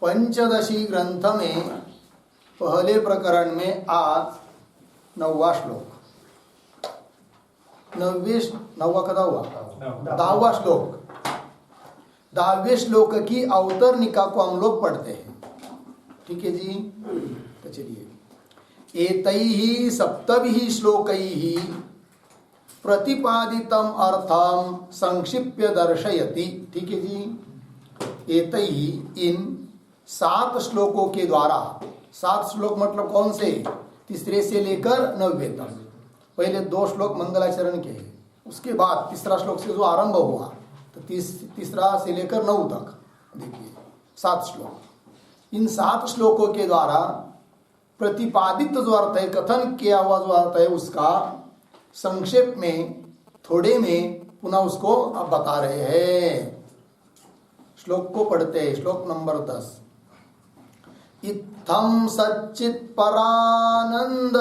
पंचदशी ग्रंथ में पहले प्रकरण में आज 9वां श्लोक, 9वां कदा हुआ 10वां श्लोक, 10वें श्लोक की अवतरणिका को हम लोग पढ़ते हैं। ठीक है जी, तो चलिए। एतैहि सप्तभिः श्लोकैः प्रतिपादितम अर्थम संक्षिप्य दर्शयति। ठीक है जी। एतैहि इन 7 श्लोकों के द्वारा, 7 श्लोक मतलब कौन से? तीसरे से लेकर 9वें तक। पहले 2 श्लोक मंगलाचरण के हैं, उसके बाद तीसरा श्लोक से जो आरंभ हुआ तो तीसरा से लेकर 9 तक देखिए 7 श्लोक। इन 7 श्लोकों के द्वारा प्रतिपादित जो अर्थ है, कथन किया हुआ जो अर्थ है, उसका संक्षेप में थोड़े में पुनः उसको अब बता रहे हैं। श्लोक को पढ़ते हैं। श्लोक नंबर 10। इत्थं सच्चित् परानंद,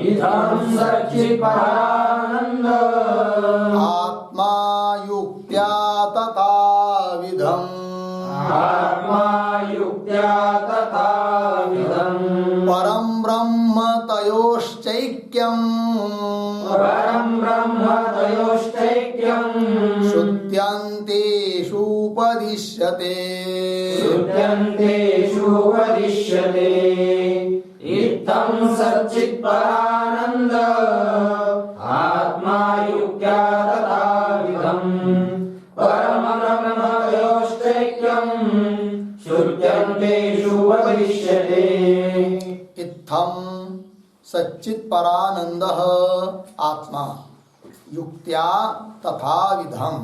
इत्थं सच्चित् परानंद आत्मा युक्त्या तथा विधम्, आत्मा युक्त्या तथा विधम् परं ब्रह्म तयोश्चैक्यम्, परं ब्रह्म तयोश्चैक्यम् श्रुत्यन्तेषु उपदिश्यते, श्रुत्यन्तेषु उपदिश्यते। इत्थं सच्चित् परानंद आत्मा युक्त्या तथा विधम् परं ब्रह्म तयोश्चैक्यम् श्रुत्यन्तेषु उपदिश्यते। इत्थं सच्चित् परानंदः आत्मा युक्त्या तथा विधम्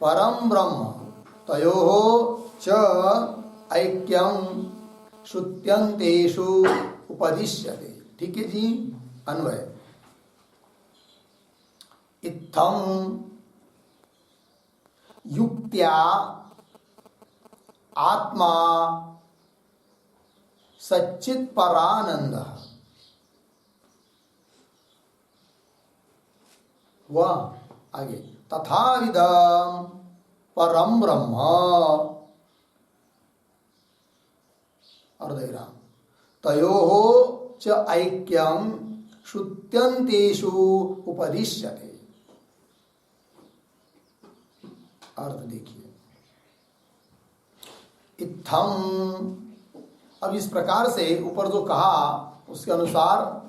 परं ब्रह्म तयोः च ऐक्यं श्रुत्यन्तेषु उपदिश्यते। ठीक है जी। अन्वय। इत्थं युक्त्या आत्मा सच्चित् परानंदः हुआ। आगे तथा विधम् परम ब्रह्म अर्धविराम तयोः च ऐक्यं श्रुत्यन्तेषु उपदिश्यते। अर्थ देखिए। इत्थम, अब इस प्रकार से ऊपर जो कहा उसके अनुसार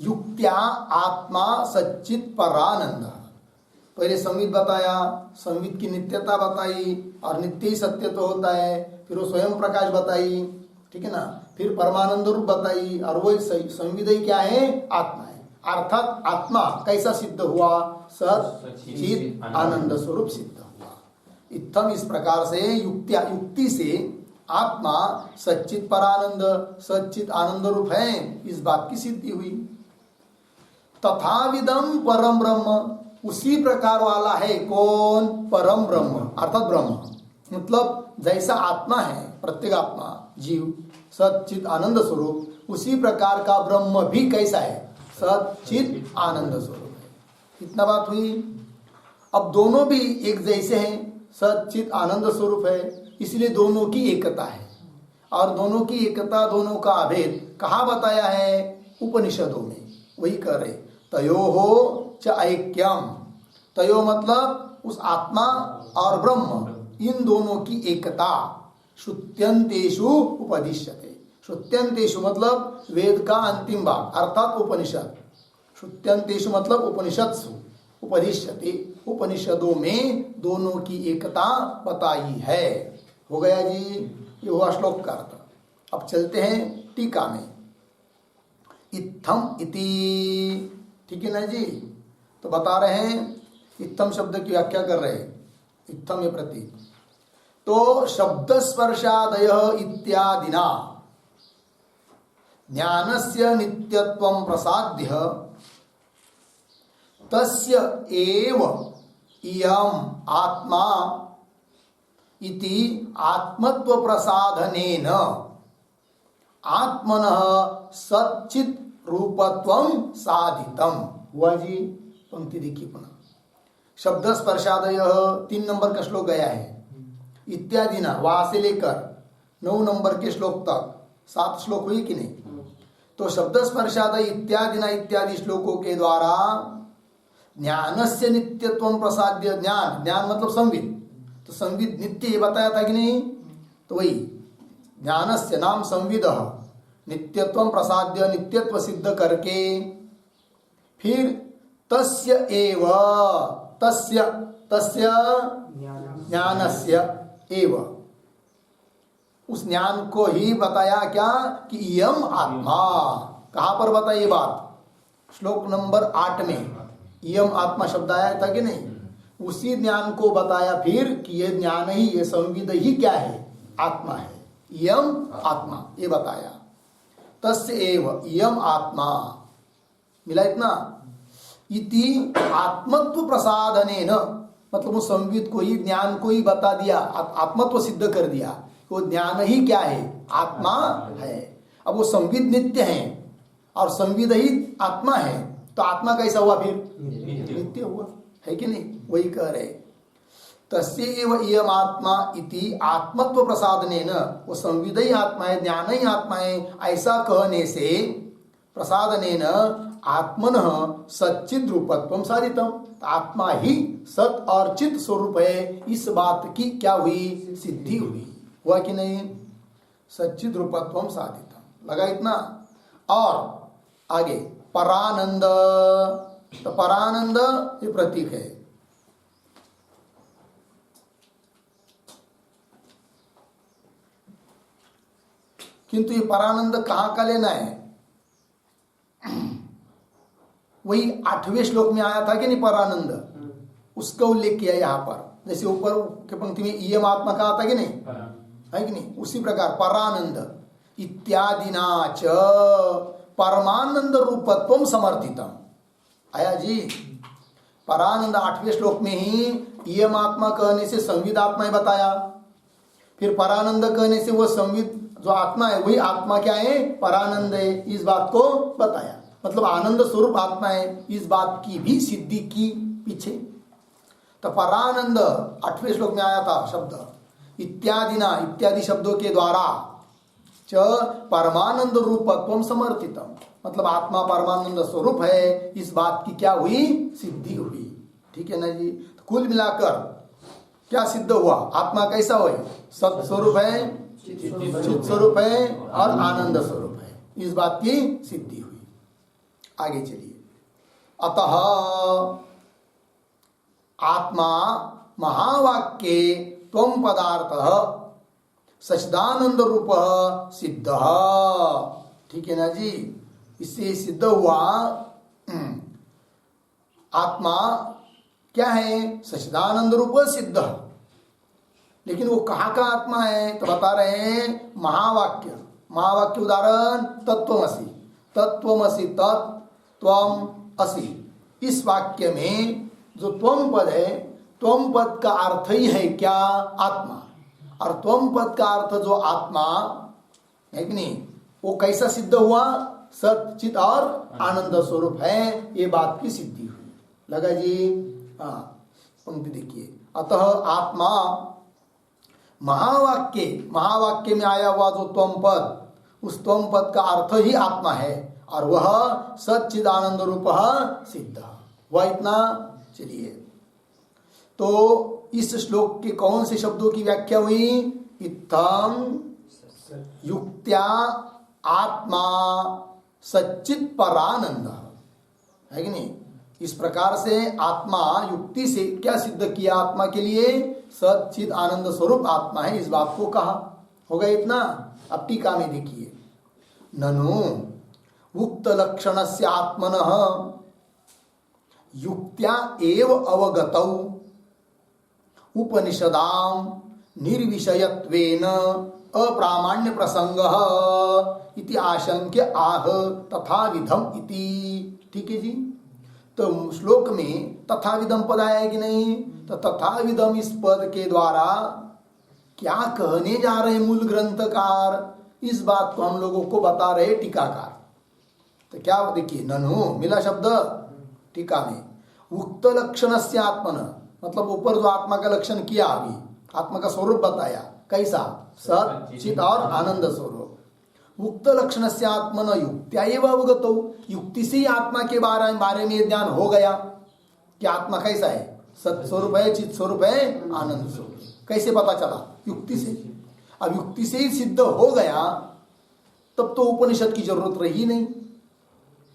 युक्त्या आत्मा सच्चित परानंद। पहले संवित बताया, संवित की नित्यता बताई और नित्य ही सत्य तो होता है। फिर वो स्वयं प्रकाश बताई, ठीक है ना। फिर परमानंद रूप बताई और वो संविदय क्या है? आत्मा है। अर्थात आत्मा कैसा सिद्ध हुआ? सच्चित आनंद स्वरूप सिद्ध हुआ। इत्थम, इस प्रकार से युक्ति से आत्मा सच्चित परानंद, सच्चित आनंद रूप है, इस बात की सिद्धि हुई। तथाविदम परम ब्रह्म, उसी प्रकार वाला है कौन? परम ब्रह्म अर्थात ब्रह्म। मतलब जैसा आत्मा है, प्रत्येक आत्मा जीव सच्चित आनंद स्वरूप, उसी प्रकार का ब्रह्म भी कैसा है? सच्चित आनंद स्वरूप है। इतना बात हुई। अब दोनों भी एक जैसे हैं, सच्चित आनंद स्वरूप है, इसलिए दोनों की एकता है। और दोनों की एकता, दोनों का अभेद कहाँ बताया है? उपनिषदों में। वही कह रहे तयोः च ऐक्यम। तयो मतलब उस आत्मा और ब्रह्म, इन दोनों की एकता। श्रुत्यन्तेषु उपदिश्यते। श्रुत्यन्तेषु मतलब वेद का अंतिम भाग अर्थात उपनिषद। श्रुत्यन्तेषु मतलब उपनिषत्सु, उपदिश्यते उपनिषदों में दोनों की एकता बताई है। हो गया जी, ये हुआ श्लोक का अर्थ। अब चलते हैं टीका में। इत्थम इति, ठीक है ना जी। तो बता रहे हैं, इत्थम शब्द की व्याख्या कर रहे हैं। इत्थम ये प्रतीक। तो शब्द स्पर्शादय इत्यादिना ज्ञानस्य नित्यत्वं प्रसाद्य तस्य एव इयम् आत्मा इति आत्मत्व प्रसाधनेन आत्मनः सच्चित् रूपत्वं साधितम्। हुआ जी। पंक्ति देखिए पुनः। शब्द स्पर्शादय 3 नंबर का श्लोक गया है, इत्यादि ना वहां से लेकर 9 नंबर के श्लोक तक 7 श्लोक हुई कि नहीं। तो शब्द स्पर्शादय इत्यादि ना इत्यादि श्लोकों के द्वारा ज्ञानस्य नित्यत्वं प्रसाद्य, ज्ञान मतलब संविद, तो संविद नित्य ये बताया था कि नहीं। तो वही ज्ञानस्य नाम संविद नित्यत्वं प्रसाद्य, नित्यत्व सिद्ध करके फिर तस्य एव, तस्य ज्ञानस्य एव, उस ज्ञान को ही बताया क्या कि इयम आत्मा। कहां पर बताइए बात, श्लोक नंबर 8 में इयम आत्मा शब्द आया था कि नहीं। उसी ज्ञान को बताया फिर कि ये ज्ञान ही, ये संविद ही क्या है, आत्मा है, इयम आत्मा, ये बताया। तस्य एव इयम आत्मा, मिला इतना। इति आत्मत्व प्रसादनेन, मतलब उस संविद को ही, ज्ञान को ही बता दिया, आत्मत्व सिद्ध कर दिया। वो ज्ञान ही क्या है, आत्मा है। अब वो संविद नित्य है और संविद ही आत्मा है, तो आत्मा कैसा हुआ फिर, नित्य हुआ है कि नहीं। वही कह रहे तस्य एव इयम आत्मा इति आत्मत्व प्रसादनेन, वो संविद ही आत्मा है, ज्ञान ही आत्मा है, ऐसा कहने से प्रसादनेन आत्मनः सच्चिद रूपत्वम साधितम, आत्मा ही सत और चित स्वरूप है, इस बात की क्या हुई, सिद्धि हुई। हुआ कि नहीं, सच्चिद रूपत्वम साधितम, लगा इतना। और आगे परानंद, तो परानंद ये प्रतीक है। किंतु ये परानंद कहां का लेना है, वही 8वें श्लोक में आया था कि नहीं परानंद, उसका उल्लेख किया यहां पर। जैसे ऊपर के पंक्ति में इयम आत्मा कहा था कि नहीं, है कि नहीं, उसी प्रकार परानंद इत्यादिना च परमानंद रूपत्वम समर्थितम आया जी। परानंद 8वें श्लोक में ही इयम आत्मा कहने से संविद आत्मा बताया, फिर परानंद कहने से वो संविद जो आत्मा है वही आत्मा क्या है, परानंद है, इस बात को बताया। मतलब आनंद स्वरूप आत्मा है, इस बात की भी सिद्धि की पीछे। तो परानंद 8वें श्लोक में आया था शब्द, इत्यादि ना इत्यादि शब्दों के द्वारा च परमानंद रूपत्वम समर्थितम, मतलब आत्मा परमानंद स्वरूप है, इस बात की क्या हुई, सिद्धि हुई। ठीक है ना जी। तो कुल मिलाकर क्या सिद्ध हुआ, आत्मा कैसा हुआ, सत स्वरूप है, चित स्वरूप है और आनंद स्वरूप है, इस बात की सिद्धि हुई। आगे चलिए। अतः आत्मा महावाक्ये त्वं पदार्थ सच्चिदानंद रूप सिद्ध। ठीक है ना जी। इससे सिद्ध हुआ आत्मा क्या है, सच्चिदानंद रूप सिद्ध। लेकिन वो कहाँ का आत्मा है, तो बता रहे हैं महावाक्य। महावाक्य उदाहरण तत्वमसि, तत्वमसि तत्त्वम असि। इस वाक्य में जो त्वम पद है, त्वम पद का अर्थ ही है क्या, आत्मा। और त्वम पद का अर्थ जो आत्मा है कि नहीं, वो कैसा सिद्ध हुआ, सत चित और आनंद स्वरूप है, ये बात की सिद्धि हुई। लगा जी। हाँ, पंक्ति देखिए। अतः आत्मा महावाक्य, महावाक्य में आया हुआ जो त्वम पद, उस त्वम पद का अर्थ ही आत्मा है और वह सच्चिदानंद रूप सिद्ध। वह इतना। चलिए, तो इस श्लोक के कौन से शब्दों की व्याख्या हुई, इत्थम युक्त्या आत्मा सच्चित परानंद, है कि नहीं। इस प्रकार से आत्मा युक्ति से क्या सिद्ध किया, आत्मा के लिए सच्चिद आनंद स्वरूप आत्मा है, इस बात को कहा। हो गया इतना। अब टीका में देखिए, ननु उक्त लक्षणस्य आत्मनः युक्त्या एव अवगतौ उपनिषदाम निर्विषयत्वेन अप्रामाण्य प्रसंगः इति आशंक्य आह तथा विधम इति। ठीक है जी। तो श्लोक में तथा विधम पद आया है कि नहीं, तो तथा विधम इस पद के द्वारा क्या कहने जा रहे मूल ग्रंथकार, इस बात को हम लोगों को बता रहे टीकाकार। तो क्या देखिए, ननु मिला शब्द टीका में, उक्त लक्षण से आत्मन, मतलब ऊपर जो आत्मा का लक्षण किया, अभी आत्मा का स्वरूप बताया कैसा, सत चित और आनंद स्वरूप। उक्त लक्षण से आत्मन युक्त्या एव अवगतो, युक्ति से ही आत्मा के बारे में ज्ञान हो गया कि आत्मा कैसा है, सत स्वरूप है, चित स्वरूप है, आनंद स्वरूप। कैसे पता चला, युक्ति से। अब युक्ति से ही सिद्ध हो गया, तब तो उपनिषद की जरूरत रही नहीं,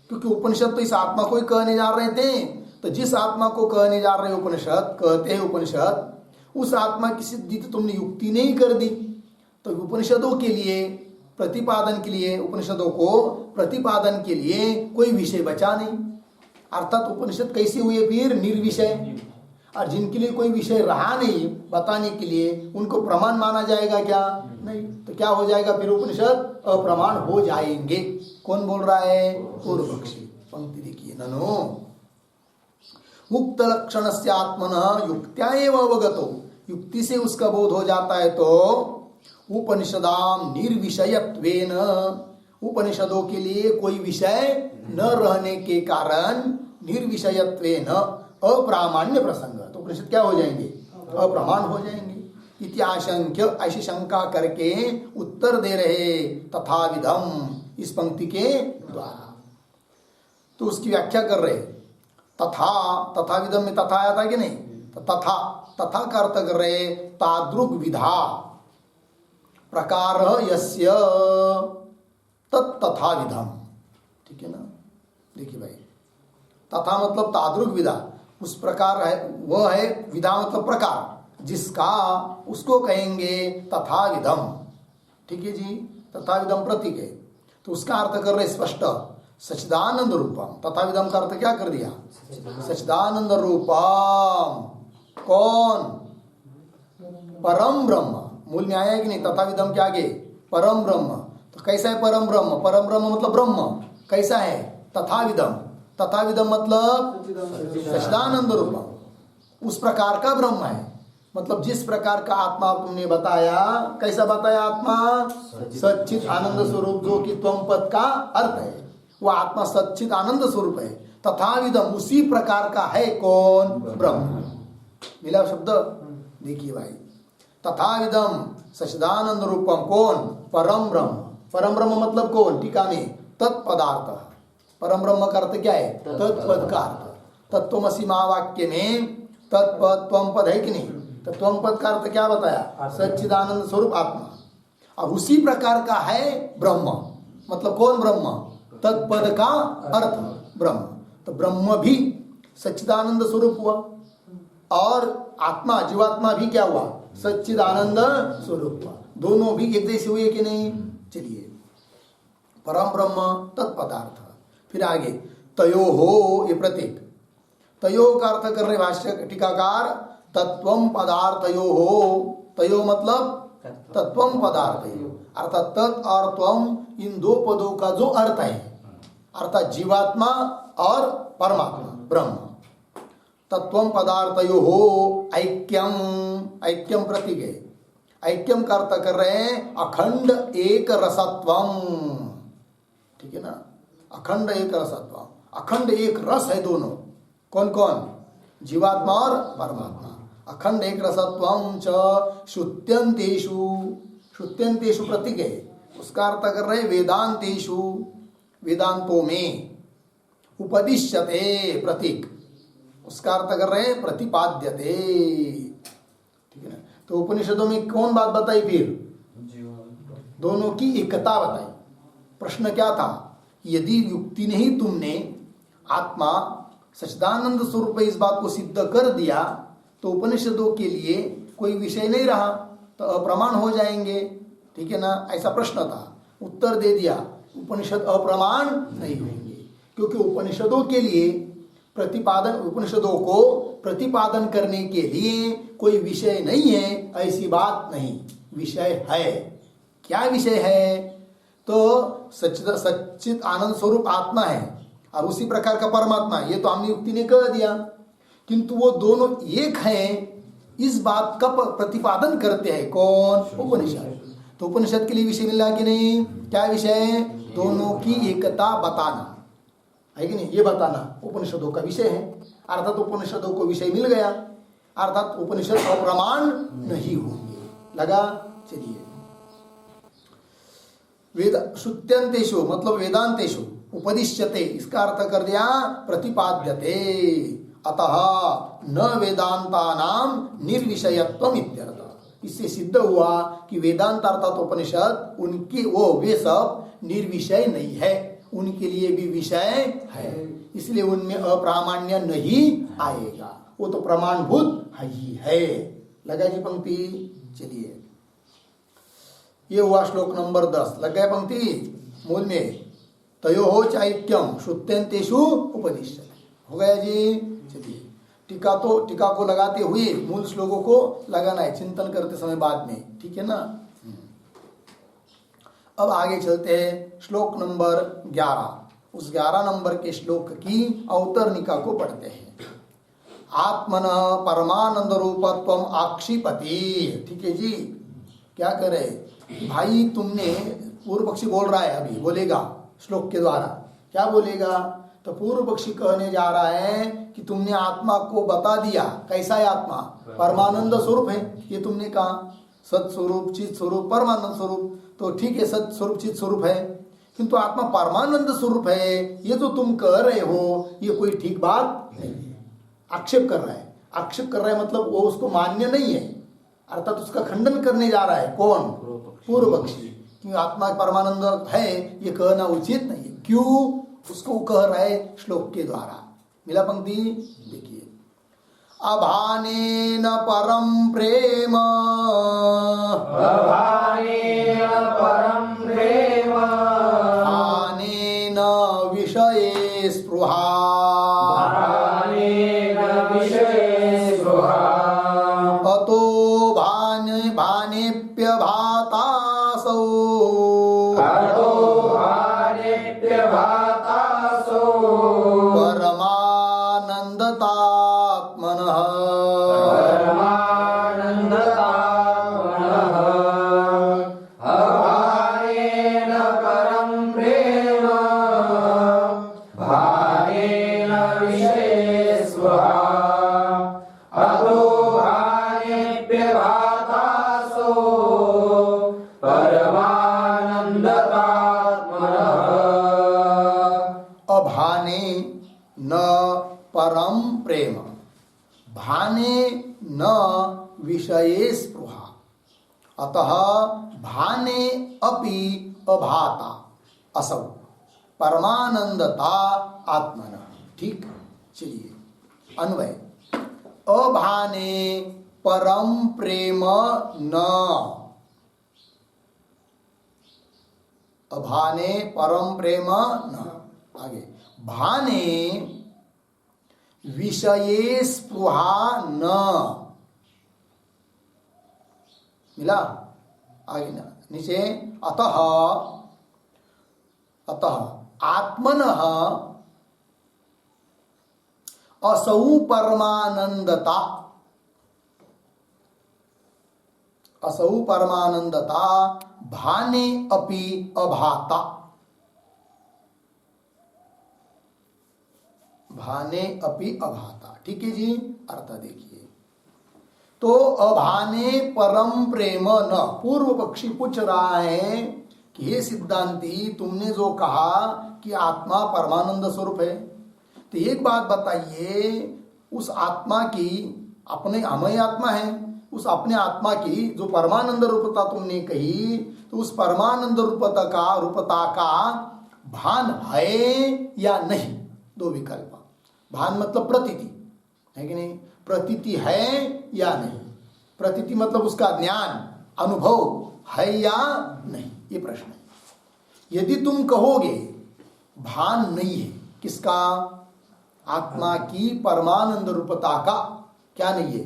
क्योंकि उपनिषद तो इस आत्मा को ही कहने जा रहे थे। तो जिस आत्मा को कहने जा रहे उपनिषद, कहते हैं उपनिषद, उस आत्मा की सिद्धि तो तुमने युक्ति नहीं कर दी। तो उपनिषदों के लिए प्रतिपादन के लिए, उपनिषदों को प्रतिपादन के लिए कोई विषय बचा नहीं। अर्थात उपनिषद कैसे हुए फिर, निर्विषय। और जिनके लिए कोई विषय रहा नहीं बताने के लिए, उनको प्रमाण माना जाएगा क्या, नहीं। तो क्या हो जाएगा फिर, उपनिषद अप्रमाण हो जाएंगे। कौन बोल रहा है, पूर्व पक्षी। पंक्ति देखिए, ननो उक्त लक्षण से आत्मन युक्त्या एव अवगतो, युक्ति से उसका बोध हो जाता है। तो उपनिषदाम निर्विषयत्वेन, उपनिषदों के लिए कोई विषय न रहने के कारण निर्विषयत्वेन अप्रामाण्य प्रसंग, तो उपनिषद क्या हो जाएंगे, अप्रमाण हो जाएंगे। इति आशंक्य, ऐसी शंका करके उत्तर दे रहे तथाविधम, इस पंक्ति के द्वारा। तो उसकी व्याख्या कर रहे तथा, तथाविधम में तथा आया था कि नहीं, तो तथा, तथा का अर्थ कर रहे तादृग विधा प्रकार यस्य तथा विधम। ठीक है ना, देखिए भाई, तथा मतलब तादृग विधा, उस प्रकार है, वह है, विधा मतलब प्रकार, जिसका, उसको कहेंगे तथा विधम। ठीक है जी, तथा विधम प्रतीक है, तो उसका अर्थ कर रहे स्पष्ट सच्चिदानंद रूपम। तथा विधम का अर्थ क्या कर दिया, सच्चिदानंद रूपम। कौन, परम ब्रह्म। मूल में आया कि नहीं, तथा विधम के आगे परम ब्रह्म। तो कैसा है परम ब्रह्म, परम ब्रह्म मतलब ब्रह्म कैसा है, तथा विधम। तथा विधम मतलब सच्चिदानंद रूपम, उस प्रकार का ब्रह्म है। मतलब जिस प्रकार का आत्मा तुमने बताया, कैसा बताया आत्मा, सच्चित आनंद स्वरूप, जो कि त्वम पद का अर्थ है, वो आत्मा सच्चित आनंद स्वरूप है। तथा विधम उसी प्रकार का है कौन, ब्रह्म। मिला शब्द, देखिए भाई, तथा विधम सच्चिदानंद रूपम कौन, परम ब्रह्म। परम ब्रह्म मतलब कौन, टीका में तत्पदार्थ। परम ब्रह्म का अर्थ क्या है, तत्पद का अर्थ। तत्त्वमसि महावाक्य में तत्पद त्वम पद है कि नहीं, तो त्वम पद का अर्थ क्या बताया, सच्चिदानंद स्वरूप आत्मा। अब उसी प्रकार का है ब्रह्म, मतलब कौन ब्रह्म, तत्पद का अर्थ ब्रह्म। तो ब्रह्म भी सच्चिदानंद स्वरूप हुआ, और आत्मा जीवात्मा भी क्या हुआ, सच्चिदानंद स्वरूप हुआ। दोनों भी एक जैसे हुए कि नहीं। चलिए, परम ब्रह्म तत्पदार्थ। फिर आगे तयो हो, ये प्रतीक, तयो का अर्थ कर रहे भाष्य टीकाकार तत्वम पदार्थयो हो। तयो मतलब तत्वम पदार्थयो, अर्थात तत् और त्वम, इन दो पदों का जो अर्थ है, अर्थात जीवात्मा और परमात्मा ब्रह्म। तत्वम पदार्थयो हो ऐक्यम, ऐक्यम प्रतीक है। ऐक्यम का अर्थ कर रहे हैं अखंड एक रसत्वम। ठीक है ना, अखंड एक रसत्वम, अखंड एक रस है दोनों, कौन कौन, जीवात्मा और परमात्मा। अखंड एक रसत्वम च श्रुत्यंतेषु, श्रुत्यंतेषु प्रतीक है, उसका अर्थ कर रहे वेदांतेषु, वेदांतों में। उपदिश्यते प्रतीक, उसका अर्थ कर रहे प्रतिपाद्यते। ठीक है ना, तो उपनिषदों में कौन बात बताई फिर, दोनों की एकता बताई। प्रश्न क्या था, यदि युक्ति ने ही तुमने आत्मा सच्चिदानंद स्वरूप इस बात को सिद्ध कर दिया, तो उपनिषदों के लिए कोई विषय नहीं रहा, तो अप्रमाण हो जाएंगे। ठीक है ना, ऐसा प्रश्न था। उत्तर दे दिया, उपनिषद अप्रमाण नहीं होंगे, क्योंकि उपनिषदों के लिए प्रतिपादन, उपनिषदों को प्रतिपादन करने के लिए कोई विषय नहीं है, ऐसी बात नहीं। विषय है, क्या विषय है, तो सच्चित आनंद स्वरूप आत्मा है, और उसी प्रकार का परमात्मा। ये तो हमने युक्ति ने कह दिया, किंतु वो दोनों एक हैं, इस बात का प्रतिपादन करते हैं कौन, उपनिषद। तो उपनिषद के लिए विषय मिला कि नहीं, क्या विषय है, दोनों की एकता बताना। है कि नहीं, ये बताना उपनिषदों का विषय है। अर्थात उपनिषदों को विषय मिल गया, अर्थात उपनिषद अप्रमाण नहीं होंगे। लगा? चलिए, वेद श्रुत्यंतेषु मतलब वेदांतेषु उपदिश्यते, इसका अर्थ कर दिया प्रतिपाद्यते। अतः न वेदांतानाम निर्विषयत्वम इत्यर्थ। इससे सिद्ध हुआ कि वेदांत अर्थात उपनिषद उनके वे सब निर्विषय नहीं है, उनके लिए भी विषय है, इसलिए उनमें अप्रामाण्य नहीं आएगा, वो तो प्रमाणभूत ही है। लगा जी पंक्ति? चलिए, ये हुआ श्लोक नंबर 10। लग गया पंक्ति मूल में, तयोः चाइक्यम श्रुत्यंतेषु उपदिश्यते। हो गया जी? चलिए, टीका को लगाते हुए मूल श्लोकों को लगाना है चिंतन करते समय बाद में, ठीक है ना। अब आगे चलते हैं श्लोक नंबर 11। उस 11 नंबर के श्लोक की अवतरणिका को पढ़ते हैं। आत्मन परमानंद रूपत्वम आक्षिपति। ठीक है जी, क्या करे भाई, तुमने, पूर्व पक्षी बोल रहा है, अभी बोलेगा श्लोक के द्वारा, क्या बोलेगा? तो पूर्व पक्षी कहने जा रहा है कि तुमने आत्मा को बता दिया, कैसा है आत्मा? परमानंद स्वरूप है, ये तुमने कहा, सत स्वरूप, चित स्वरूप, परमानंद स्वरूप। तो ठीक है, सत स्वरूप चित स्वरूप है, किंतु आत्मा परमानंद स्वरूप है, ये जो तुम कह रहे हो ये कोई ठीक बात नहीं है। आक्षेप कर रहा है, आक्षेप कर रहा है मतलब वो उसको मान्य नहीं है, अर्थात उसका खंडन करने जा रहा है। कौन? पूर्व पक्षी। क्योंकि आत्मा परमानंद है ये कहना उचित नहीं है। क्यों? उसको कह रहा है श्लोक के द्वारा। मिला पंक्ति? देखिए, अभानेन परम प्रेम, अभानेन परम प्रेम, भानेन विषये स्पृहा, भानेन विषये स्पृहा, अतो भानेप्यभातासौ, अतो भानेप्यभातासौ, परमानन्दतात्मनः, परमानन्दतात्मनः, अभानेन परं प्रेम, भानेन विषये स्पृहा, अतो भानेप्यभातासौ, परमानन्दतात्मनः। अभाने न परम प्रेम, भाने न विषये स्पृहा, अतः भाने अपि अभाता असौ परमानंदता आत्मनः। ठीक, चलिए अन्वय। अभाने परम प्रेम न, अभाने परम प्रेम न, आगे भाने विषये स्पृहा न, मिला? आगे ना नीचे, अतः आत्मनः असौ परमानंदता, असौ परमानंदता भाने अपि अभाता, भाने अपि अभाता। ठीक है जी, अर्थ देखिए। तो अभाने परम प्रेम न, पूर्व पक्षी पूछ रहा है कि हे सिद्धांती, तुमने जो कहा कि आत्मा परमानंद स्वरूप है, तो एक बात बताइए, उस आत्मा की, अपने हमें आत्मा है, उस अपने आत्मा की जो परमानंद रूपता तुमने कही, तो उस परमानंद रूपता का भान है या नहीं? दो विकल्प। भान मतलब प्रतीति है कि नहीं, प्रतीति है या नहीं, प्रतीति मतलब उसका ज्ञान अनुभव है या नहीं, ये प्रश्न है। यदि तुम कहोगे भान नहीं है, किसका? आत्मा की परमानंद रूपता का क्या नहीं है?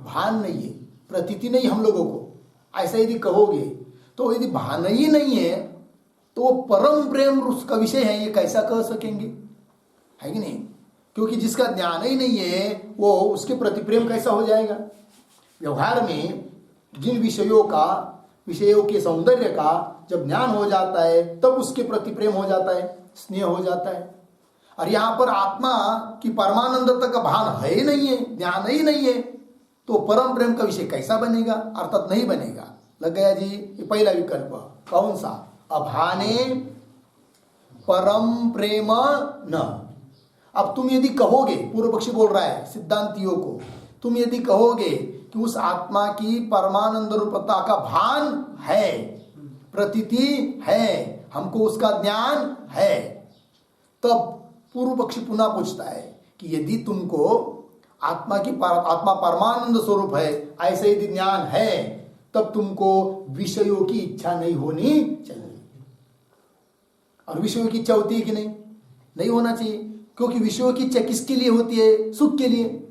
भान नहीं है, प्रतीति नहीं हम लोगों को, ऐसा यदि कहोगे, तो यदि भान ही नहीं है तो वो परम प्रेम उसका विषय है, ये कैसा कह सकेंगे? है कि नहीं? क्योंकि जिसका ज्ञान ही नहीं है वो उसके प्रति प्रेम कैसा हो जाएगा? व्यवहार में जिन विषयों के सौंदर्य का जब ज्ञान हो जाता है तब उसके प्रति प्रेम हो जाता है, स्नेह हो जाता है। और यहाँ पर आत्मा की परमानंदता का भान है ही नहीं है, ज्ञान ही नहीं है, तो परम प्रेम का विषय कैसा बनेगा? अर्थात नहीं बनेगा। लग गया जी? ये पहला विकल्प कौन सा? अभाने परम प्रेम न। अब तुम यदि कहोगे, पूर्व पक्षी बोल रहा है सिद्धांतियों को, तुम यदि कहोगे कि उस आत्मा की परमानंद रूपता का भान है, प्रतीति है, हमको उसका ज्ञान है, तब पूर्व पक्षी पुनः पूछता है कि यदि तुमको आत्मा परमानंद स्वरूप है ऐसे यदि ज्ञान है, तब तुमको विषयों की इच्छा नहीं होनी चाहिए। और विषयों की इच्छा होती है कि नहीं? नहीं होना चाहिए, क्योंकि विषयों की इच्छा किसके लिए होती है? सुख के लिए।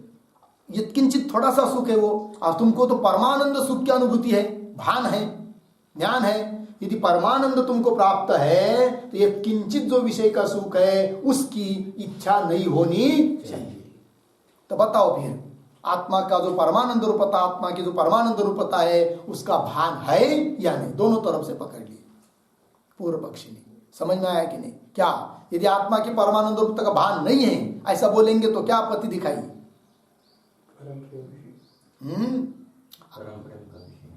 यत्किंचित थोड़ा सा सुख है वो, और तुमको तो परमानंद सुख की अनुभूति है, भान है, ज्ञान है। यदि परमानंद तुमको प्राप्त है तो ये किंचित जो विषय का सुख है उसकी इच्छा नहीं होनी चाहिए। तो बताओ फिर आत्मा का जो परमानंद रूपता, आत्मा की जो परमानंद रूपता है उसका भान है या नहीं? दोनों तरफ से पकड़ लिए पूर्व पक्षी ने। समझ में आया कि नहीं? क्या यदि आत्मा की परमानंद रूपता का भान नहीं है ऐसा बोलेंगे तो क्या आपत्ति दिखाई?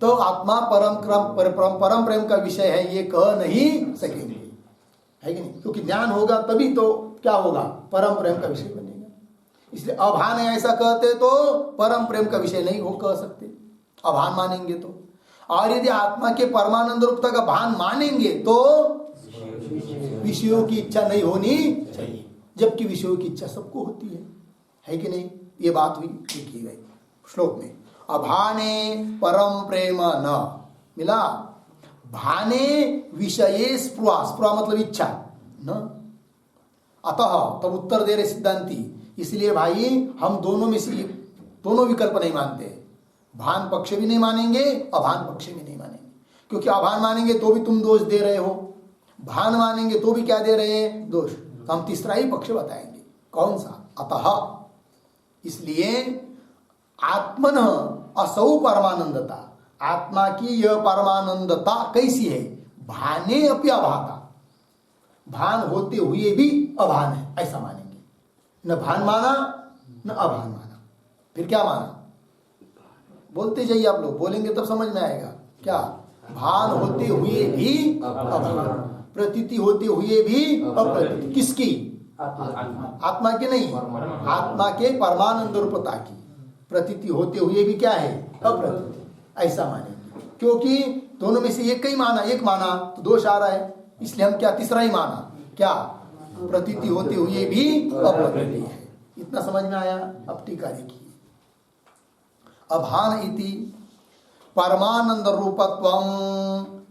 तो आत्मा परम प्रेम का विषय है ये कह नहीं सकेंगे, है कि नहीं? क्योंकि ज्ञान होगा तभी तो क्या होगा? परम प्रेम का विषय बनेगा। इसलिए अभान है ऐसा कहते तो परम प्रेम का विषय नहीं हो कह सकते, अभान मानेंगे तो। और यदि आत्मा के परमानंद रूपता का भान मानेंगे तो विषयों की इच्छा नहीं होनी चाहिए, जबकि विषयों की इच्छा सबको होती है कि नहीं? ये बात हुई लिखी गई श्लोक में। अभाने परम प्रेम न मिला, भाने विषये स्पृहा, स्पृहा मतलब इच्छा न। अतः तब उत्तर दे रहे सिद्धांती, इसलिए भाई हम दोनों में से दोनों विकल्प नहीं मानते। भान पक्ष भी नहीं मानेंगे, अभान पक्ष भी नहीं मानेंगे, क्योंकि अभान मानेंगे तो भी तुम दोष दे रहे हो, भान मानेंगे तो भी क्या दे रहे हैं? दोष। तो हम तीसरा ही पक्ष बताएंगे, कौन सा? अतः इसलिए आत्मन असौ परमानंदता, आत्मा की यह परमानंदता कैसी है? भाने अपि अभाता, भान होते हुए भी अभान है ऐसा मानेंगे। न भान माना न अभान माना, फिर क्या माना? बोलते जाइए आप लोग, बोलेंगे तब समझ में आएगा। क्या? भान होते हुए भी अभान, प्रतीति होते हुए भी अप्रतीति। किसकी? आत्मा के नहीं, आत्मा के परमानंद रूपता की। प्रतीति होते हुए भी क्या है? अप्रतीति, ऐसा मानेंगे। क्योंकि दोनों में से एक ही माना, एक माना तो दोष आ रहा है, इसलिए हम क्या तीसरा ही माना? क्या? प्रतीति होते हुए भी अप्रतीति है। इतना समझ में आया? अब टीका देखिए। अभान इति परमानंद रूपत्वं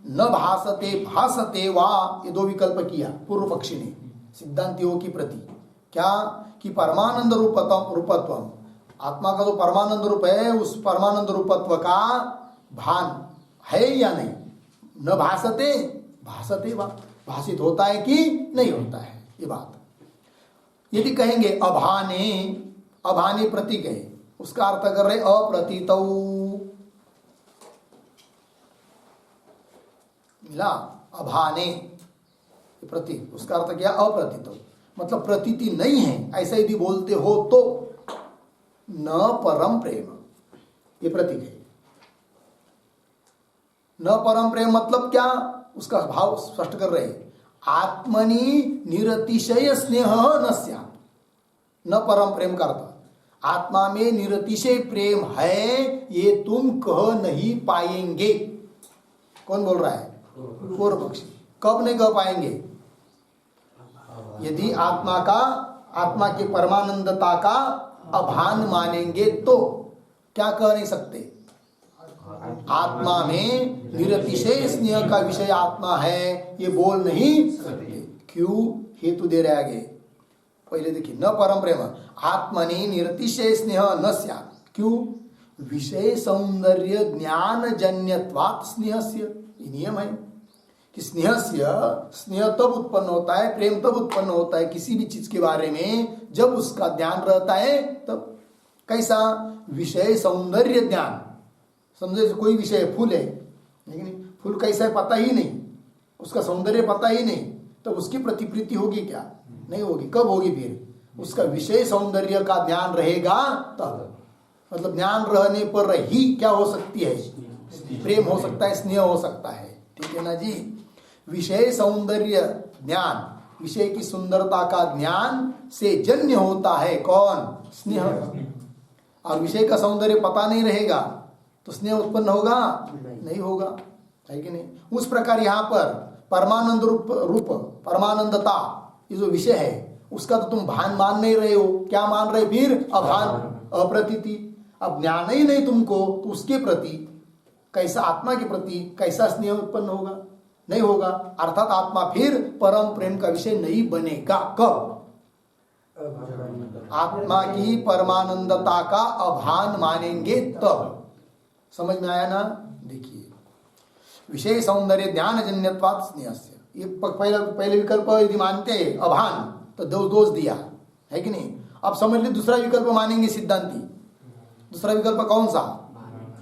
न भासते भासते वा, ये दो विकल्प किया पूर्व पक्षी ने सिद्धांतियों की प्रति। क्या? कि परमानंद रूपत्वम, आत्मा का जो परमानंद रूप है उस परमानंद रूपत्व का भान है या नहीं? न भासते भासते वा, भाषित होता है कि नहीं होता है, ये बात। यदि कहेंगे अभाने, अभाने प्रतीक है, उसका अर्थ कर रहे अप्रतीतौ, मिला? अभाने प्रतीक, उसका अर्थ क्या? अप्रतीतौ, मतलब प्रतीति नहीं है ऐसा यदि बोलते हो तो न परम प्रेम, ये प्रतीक है। न परम प्रेम मतलब क्या? उसका भाव स्पष्ट कर रहे, आत्मनि निरतिशय स्नेह न स्यात्। न परम प्रेम का अर्थ आत्मा में निरतिशय प्रेम है ये तुम कह नहीं पाएंगे। कौन बोल रहा है? पूर्व पक्षी। कब नहीं कह पाएंगे? यदि आत्मा के परमानंदता का अभान मानेंगे तो। क्या कह नहीं सकते? आत्मा में निरतिशय स्नेह का विषय आत्मा है ये बोल नहीं सकते। क्यों? हेतु दे रहे आगे, पहले देखिए। न परम प्रेम आत्मनि निरतिशय स्नेह न स्यात्। क्यों? विषय सौंदर्य ज्ञान जन्यत्वात् स्नेहस्य, ये नियम है कि स्नेह तब उत्पन्न होता है, प्रेम तब उत्पन्न होता है किसी भी चीज के बारे में जब उसका ज्ञान रहता है तब। कैसा? विषय सौंदर्य ज्ञान। समझे कोई विषय फूल है, लेकिन फूल कैसा है पता ही नहीं, उसका सौंदर्य पता ही नहीं, तो उसकी प्रतिप्रीति होगी क्या? नहीं होगी। कब होगी? फिर उसका विषय सौंदर्य का ज्ञान रहेगा तब। मतलब ज्ञान रहने पर ही क्या हो सकती है? प्रेम हो सकता है, स्नेह हो सकता है। ठीक है ना जी। विषय सौंदर्य ज्ञान, विषय की सुंदरता का ज्ञान से जन्य होता है कौन? स्नेह। और विषय का सौंदर्य पता नहीं रहेगा तो स्नेह उत्पन्न होगा? नहीं होगा, है कि नहीं? उस प्रकार यहाँ पर परमानंद रूप परमानंदता ये जो विषय है उसका तो तुम भान मान नहीं रहे हो। क्या मान रहे? फिर अभान, अप्रतीति। अब ज्ञान ही नहीं तुमको तो उसके प्रति कैसा, आत्मा के प्रति कैसा स्नेह उत्पन्न होगा? नहीं होगा। अर्थात आत्मा फिर परम प्रेम का विषय नहीं बनेगा। कब? आत्मा की परमानंदता का अभान मानेंगे तब। समझ में आया ना? देखिए, विषय सौंदर्य ज्ञान जन्यत्वात् स्नेहस्य, ये पहले विकल्प यदि मानते हैं अभान तो दोष दिया, है कि नहीं? अब समझ ली दूसरा विकल्प मानेंगे सिद्धांती। दूसरा विकल्प कौन सा?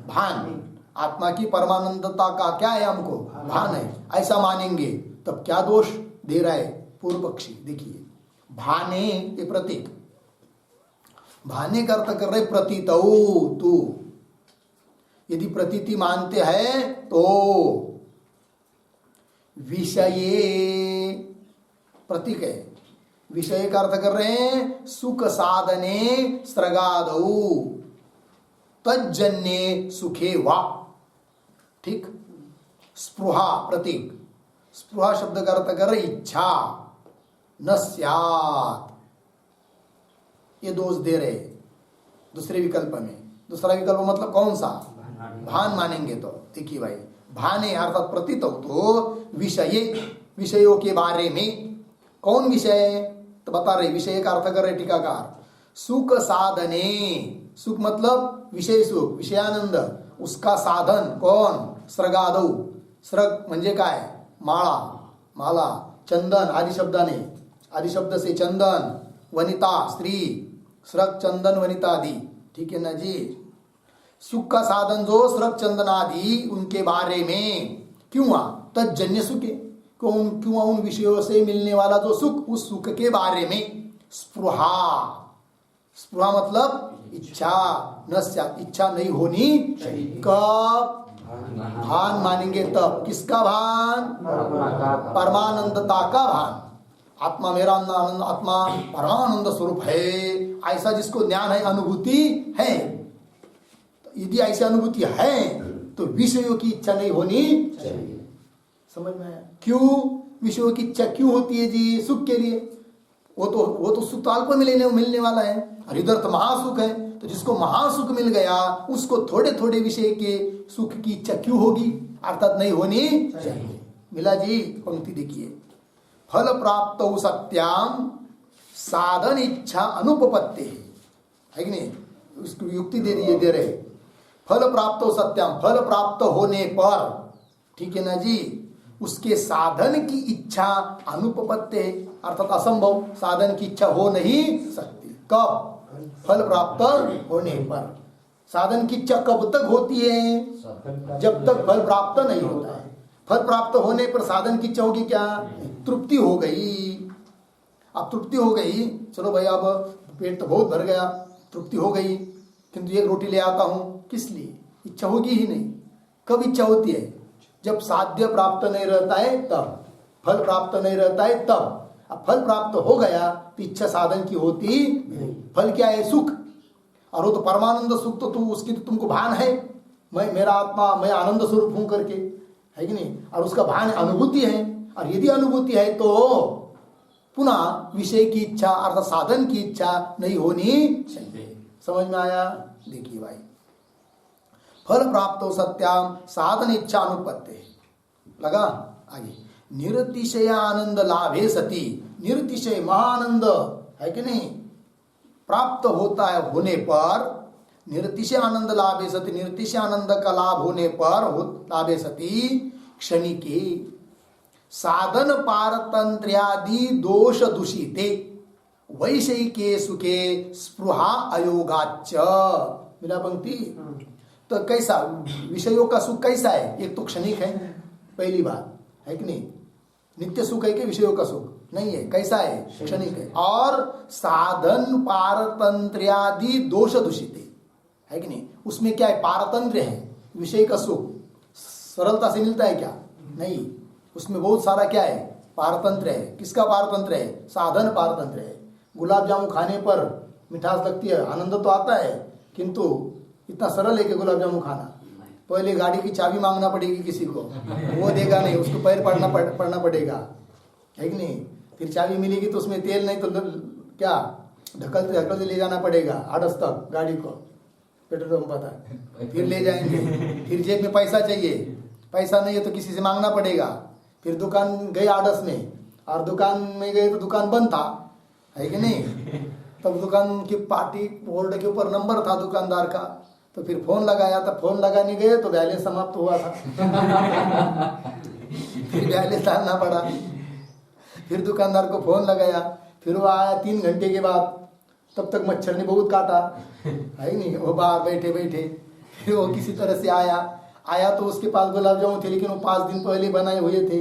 भान। आत्मा की परमानंदता का क्या है? हमको भान है, ऐसा मानेंगे। तब क्या दोष दे रहा है पूर्व पक्षी? देखिए, भाने ये प्रतीक, भाने का अर्थ कर रहे प्रतीतौ तू। यदि प्रतीति मानते हैं तो विषये, प्रतीक है, विषय का अर्थ कर रहे हैं सुख साधने स्रगादौ तज्जन्ये सुखे वा। ठीक। स्पृहा प्रतीक, स्पृहा शब्द का अर्थ कर रहे इच्छा न स्यात्, ये दोष दे रहे दूसरे विकल्प में। दूसरा विकल्प मतलब कौन सा? भान मानेंगे तो देखिए भाई, भाने अर्थात प्रतीत हो तो विषय, विषयों के बारे में। कौन विषय? तो बता रहे, विषय का अर्थ कर रहे टीकाकार सुख साधने। सुख मतलब विषय सुख, विषयानंद, उसका साधन कौन? स्रगादौ। स्रग म्हणजे काय? माळा, माला, चंदन आदि शब्दाने, आदि शब्द से चंदन, वनिता स्त्री, स्रग चंदन वनिता आदि। ठीक है ना जी। सुख का साधन जो स्रग चंदन आदि उनके बारे में। क्यों? तज्जन्य सुखे, क्यों? उन विषयों से मिलने वाला जो सुख, उस सुख के बारे में। स्पृहा, स्पृहा मतलब इच्छा, न स्यात्, इच्छा नहीं होनी चाहिए। कब? भान मानेंगे तब। किसका भान? परमानंदता का भान। आत्मा मेरा आनंद, आत्मा परमानंद स्वरूप है, ऐसा जिसको ज्ञान है, अनुभूति है। यदि ऐसी अनुभूति है तो विषयों की इच्छा नहीं होनी चाहिए। समझ में आया? क्यों विषयों की इच्छा क्यों होती है जी? सुख के लिए। वो तो सुख तो अल्प मिलने वाला है, और इधर तो महासुख है। तो जिसको महासुख मिल गया उसको थोड़े थोड़े विषय के सुख की इच्छा क्यों होगी? अर्थात नहीं होनी चाहिए। मिला जी? पंक्ति देखिए, फल प्राप्त सत्याम साधन इच्छा अनुपपत्ति, है कि नहीं? उसको युक्ति दे रहे फल प्राप्त सत्याम, फल प्राप्त होने पर, ठीक है ना जी, उसके साधन की इच्छा अनुपपत्ति, अर्थात असंभव, साधन की इच्छा हो नहीं सकती। कब? फल प्राप्त होने पर। साधन की इच्छा कब तक होती है? जब तक फल प्राप्त नहीं होता है। फल प्राप्त होने पर साधन की इच्छा होगी क्या? तृप्ति हो गई। अब तृप्ति हो गई, चलो भाई अब पेट तो बहुत भर गया, तृप्ति हो गई, किंतु एक रोटी ले आता हूं, किस लिए? इच्छा होगी ही नहीं। कब इच्छा होती है? जब साध्य प्राप्त नहीं रहता है तब, फल प्राप्त नहीं रहता है तब। अब फल प्राप्त हो गया तो इच्छा साधन की होती नहीं। फल क्या है? सुख। और वो तो परमानंद सुख, तो उसकी तो तुमको भान है, मैं मेरा आत्मा, मैं आनंद स्वरूप हूं करके, है कि नहीं? और उसका भान अनुभूति है। और यदि अनुभूति है तो पुनः विषय की इच्छा अर्थात साधन की इच्छा नहीं होनी चाहिए। समझ में आया? देखिए भाई, फल प्राप्त हो सत्याम साधन इच्छा अनुपत्ति। लगा? आगे, निरतिशय आनंद लाभे सती, निरतिशय महानंद, है कि नहीं, प्राप्त होता है होने पर, निरतिशय आनंद लाभे सती, निरतिशय आनंद का लाभ होने पर लाभे सती क्षणिके साधन पारतंत्र्यादि दोष दूषिते वैषयिके सुखे स्पृहा अयोगाच्च। मिला पंक्ति? तो कैसा विषयों का सुख कैसा है? एक तो क्षणिक है, पहली बात, है कि नहीं? नित्य सुख है कि विषयों का सुख नहीं है, कैसा है, क्षणिक है। और साधन पारतंत्र्यादि दोष दूषित है कि नहीं, उसमें क्या है, पारतंत्र है, विषय का सुख सरलता से मिलता है क्या, नहीं, उसमें बहुत सारा क्या है, पारतंत्र है। किसका पारतंत्र है, साधन पारतंत्र है। गुलाब जामुन खाने पर मिठास लगती है, आनंद तो आता है, किंतु इतना सरल है कि गुलाब जामुन खाना, पहले गाड़ी की चाबी मांगना पड़ेगी किसी को, वो देगा नहीं, उसको पैर पड़ना पड़ेगा, है कि नहीं, फिर चाबी मिलेगी तो उसमें तेल नहीं तो क्या ढकलते ले जाना पड़ेगा आड़स तक गाड़ी को, पेट्रोल पंप पता, फिर ले जाएंगे, फिर जेब में पैसा चाहिए, पैसा नहीं है तो किसी से मांगना पड़ेगा, फिर दुकान गए आड़स में, और दुकान में गए तो दुकान बंद था, है कि नहीं, तब दुकान की पार्टी बोर्ड के ऊपर नंबर था दुकानदार का, तो फिर फोन लगाया था, फोन लगाने गए तो बैलेंस समाप्त हुआ था फिर बैलेंस डालना पड़ा, फिर दुकानदार को फोन लगाया, फिर वो आया 3 घंटे के बाद, तब तक मच्छर ने बहुत काटा, है नहीं, वो बाहर बैठे बैठे, फिर वो किसी तरह से आया तो उसके पास गुलाब जामुन थे, लेकिन वो 5 दिन पहले बनाए हुए थे,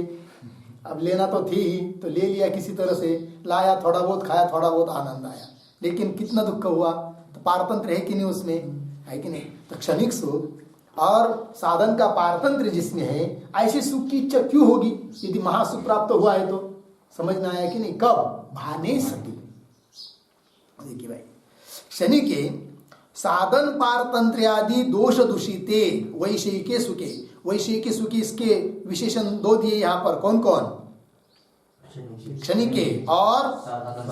अब लेना तो थी ही, तो ले लिया किसी तरह से, लाया, थोड़ा बहुत खाया, थोड़ा बहुत आनंद आया, लेकिन कितना दुख हुआ, तो पारतंत्र है कि नहीं उसमें, है कि नहीं। तो क्षणिक सुख और साधन का पारतंत्र जिसमें है, ऐसे सुख की इच्छा क्यों होगी, यदि महासुख प्राप्त हुआ है तो, समझ में आया कि नहीं, कब, भाने सती। देखिए भाई, शनि के साधन पारतंत्र्यादि दोष दूषिते वैषयिके सुखे, वैषयिके सुखी इसके विशेषण 2 दिए यहाँ पर, कौन कौन, क्षणिके और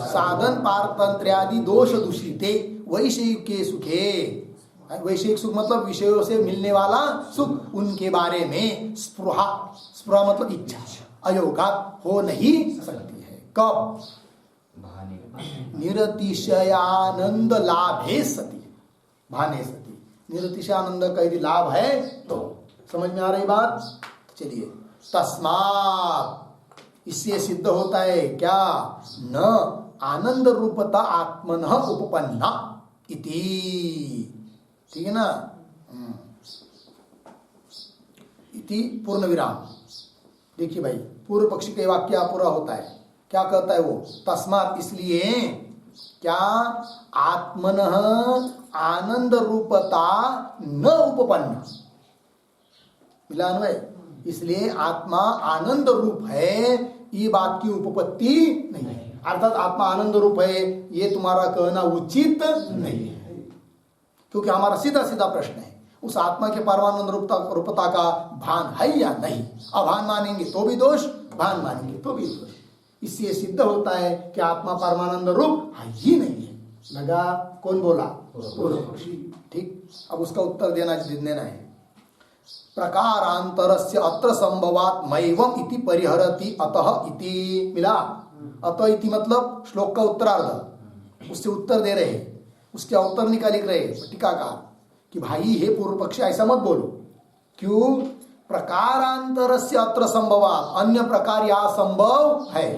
साधन पारतंत्र्यादि दोष दूषिते वैषयिके सुखे, वैषयिक सुख मतलब विषयों से मिलने वाला सुख, उनके बारे में स्पृहा, स्पृहा मतलब इच्छा अयोगा हो नहीं सकती है, कब, निरतिशयानंद लाभे सती, भाने सती, निरतिशयानंद का यदि लाभ है तो, समझ में आ रही बात, चलिए, तस्मात् इससे सिद्ध होता है क्या, न आनंद रूपता आत्मनः उपपन्ना इति, ठीक है ना, इति पूर्ण विराम। देखिए भाई, पूर्व पक्षी के वाक्य पूरा होता है, क्या कहता है वो, तस्मात् इसलिए, क्या, आत्मनः आनंद रूपता न उपपन्न, मिला अन्वय, इसलिए आत्मा आनंद रूप है, ये बात की उपपत्ति नहीं है, अर्थात आत्मा आनंद रूप है, ये तुम्हारा कहना उचित नहीं है, क्योंकि हमारा सीधा सीधा प्रश्न है, उस आत्मा के परमानंद रूपता का भान है या नहीं, अभान मानेंगे तो भी दोष, भान मानेंगे तो भी दोष, इससे सिद्ध होता है कि आत्मा परमानंद रूप है ही नहीं है। लगा, कौन बोला, पूर्व पक्षी, ठीक। अब उसका उत्तर देना है, प्रकारांतरस्य अत्र संभवात् मैवम इति परिहरति अतः इति, मिला, अतः इति मतलब श्लोक का उत्तरार्ध, उससे उत्तर दे रहे हैं, उसके उत्तर लिख रहे टीकाकार कि भाई हे पूर्व पक्षी ऐसा मत बोलो, क्यों, प्रकारांतरस्य अत्र संभवात्, अन्य प्रकार या संभव है,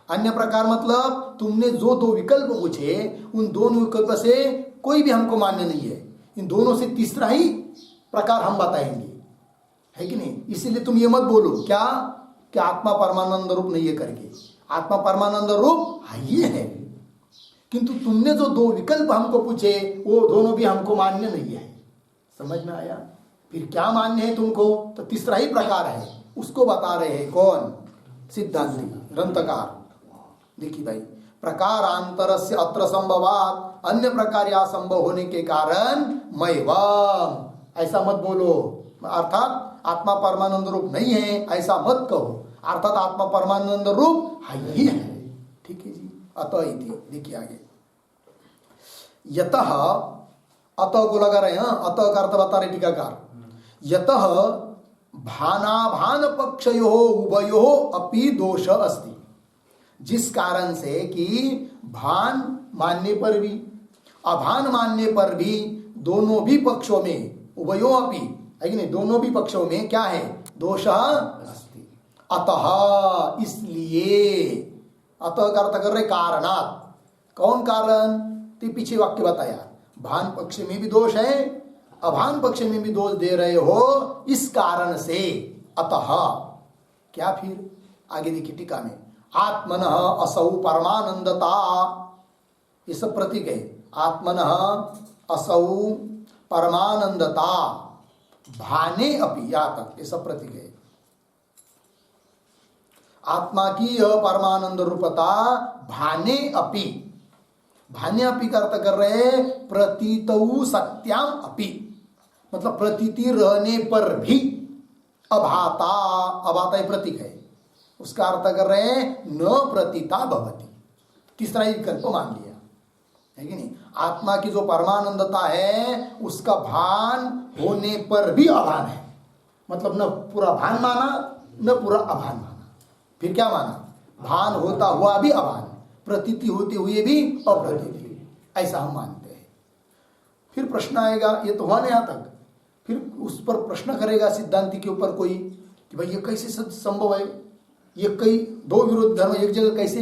अन्य प्रकार मतलब तुमने जो 2 विकल्प पूछे, उन दोनों विकल्प से कोई भी हमको मान्य नहीं है, इन दोनों से तीसरा ही प्रकार हम बताएंगे, है कि नहीं, इसीलिए तुम ये मत बोलो क्या, कि आत्मा परमानंद रूप नहीं है करके, आत्मा परमानंद रूप है ही है, किंतु तुमने जो 2 विकल्प हमको पूछे वो दोनों भी हमको मान्य नहीं है, समझ में आया, फिर क्या मान्य है तुमको, तो तीसरा ही प्रकार है, उसको बता रहे हैं, कौन, सिद्धांति ग्रंथकार। देखिए भाई, प्रकारांतरस्य अत्र संभवात्, अन्य प्रकार या संभव होने के कारण मैवम, ऐसा मत बोलो, अर्थात आत्मा परमानंद रूप नहीं है ऐसा मत कहो, अर्थात आत्मा परमानंद रूप है ही है, ठीक है जी। अतः इति, देखिए आगे, यतः, अतः को लगा रहे हैं, अतः का अर्थ बता रहे टीकाकार, यतः भानाभान पक्षयो उभयो अपि दोष अस्ति, जिस कारण से कि भान मानने पर भी अभान मानने पर भी दोनों भी पक्षों में, उभयो अपि है कि नहीं, दोनों भी पक्षों में क्या है, दोष अस्ति, अतः इसलिए, अतः का अर्थ कर रहे कारणात, कौन कारण, तो पीछे वाक्य बताया, भान पक्ष में भी दोष है, अभान पक्ष में भी दोष दे रहे हो, इस कारण से, अतः क्या, फिर आगे देखिए टीका में, आत्मन असौ परमानंदता, ये सब प्रतीक है। आत्मन असौ परमानंदता भाने अपि, यहाँ तक ये सब प्रतीक है। आत्मा की यह परमानंद रूपता भाने अपि, भाने अपि का अर्थ कर रहे प्रतीतौ सत्याम अपि, मतलब प्रतीति रहने पर भी अभाता, अभाता ही प्रतीक है, उसका अर्थ कर रहे हैं न प्रतीता भवति। तीसरा ही विकल्प मान लिया है कि नहीं। आत्मा की जो परमानंदता है उसका भान होने पर भी अभान है, मतलब न पूरा भान माना न पूरा अभान माना, फिर क्या माना, भान होता हुआ भी अभान, प्रतीति होते हुए भी अप्रतीति, ऐसा हम मानते हैं। फिर प्रश्न आएगा, ये तो हुआ ना यहाँ तक, फिर उस पर प्रश्न करेगा सिद्धांति के ऊपर कोई कि भाई ये कैसे संभव है, ये कई दो विरोध धर्म एक जगह कैसे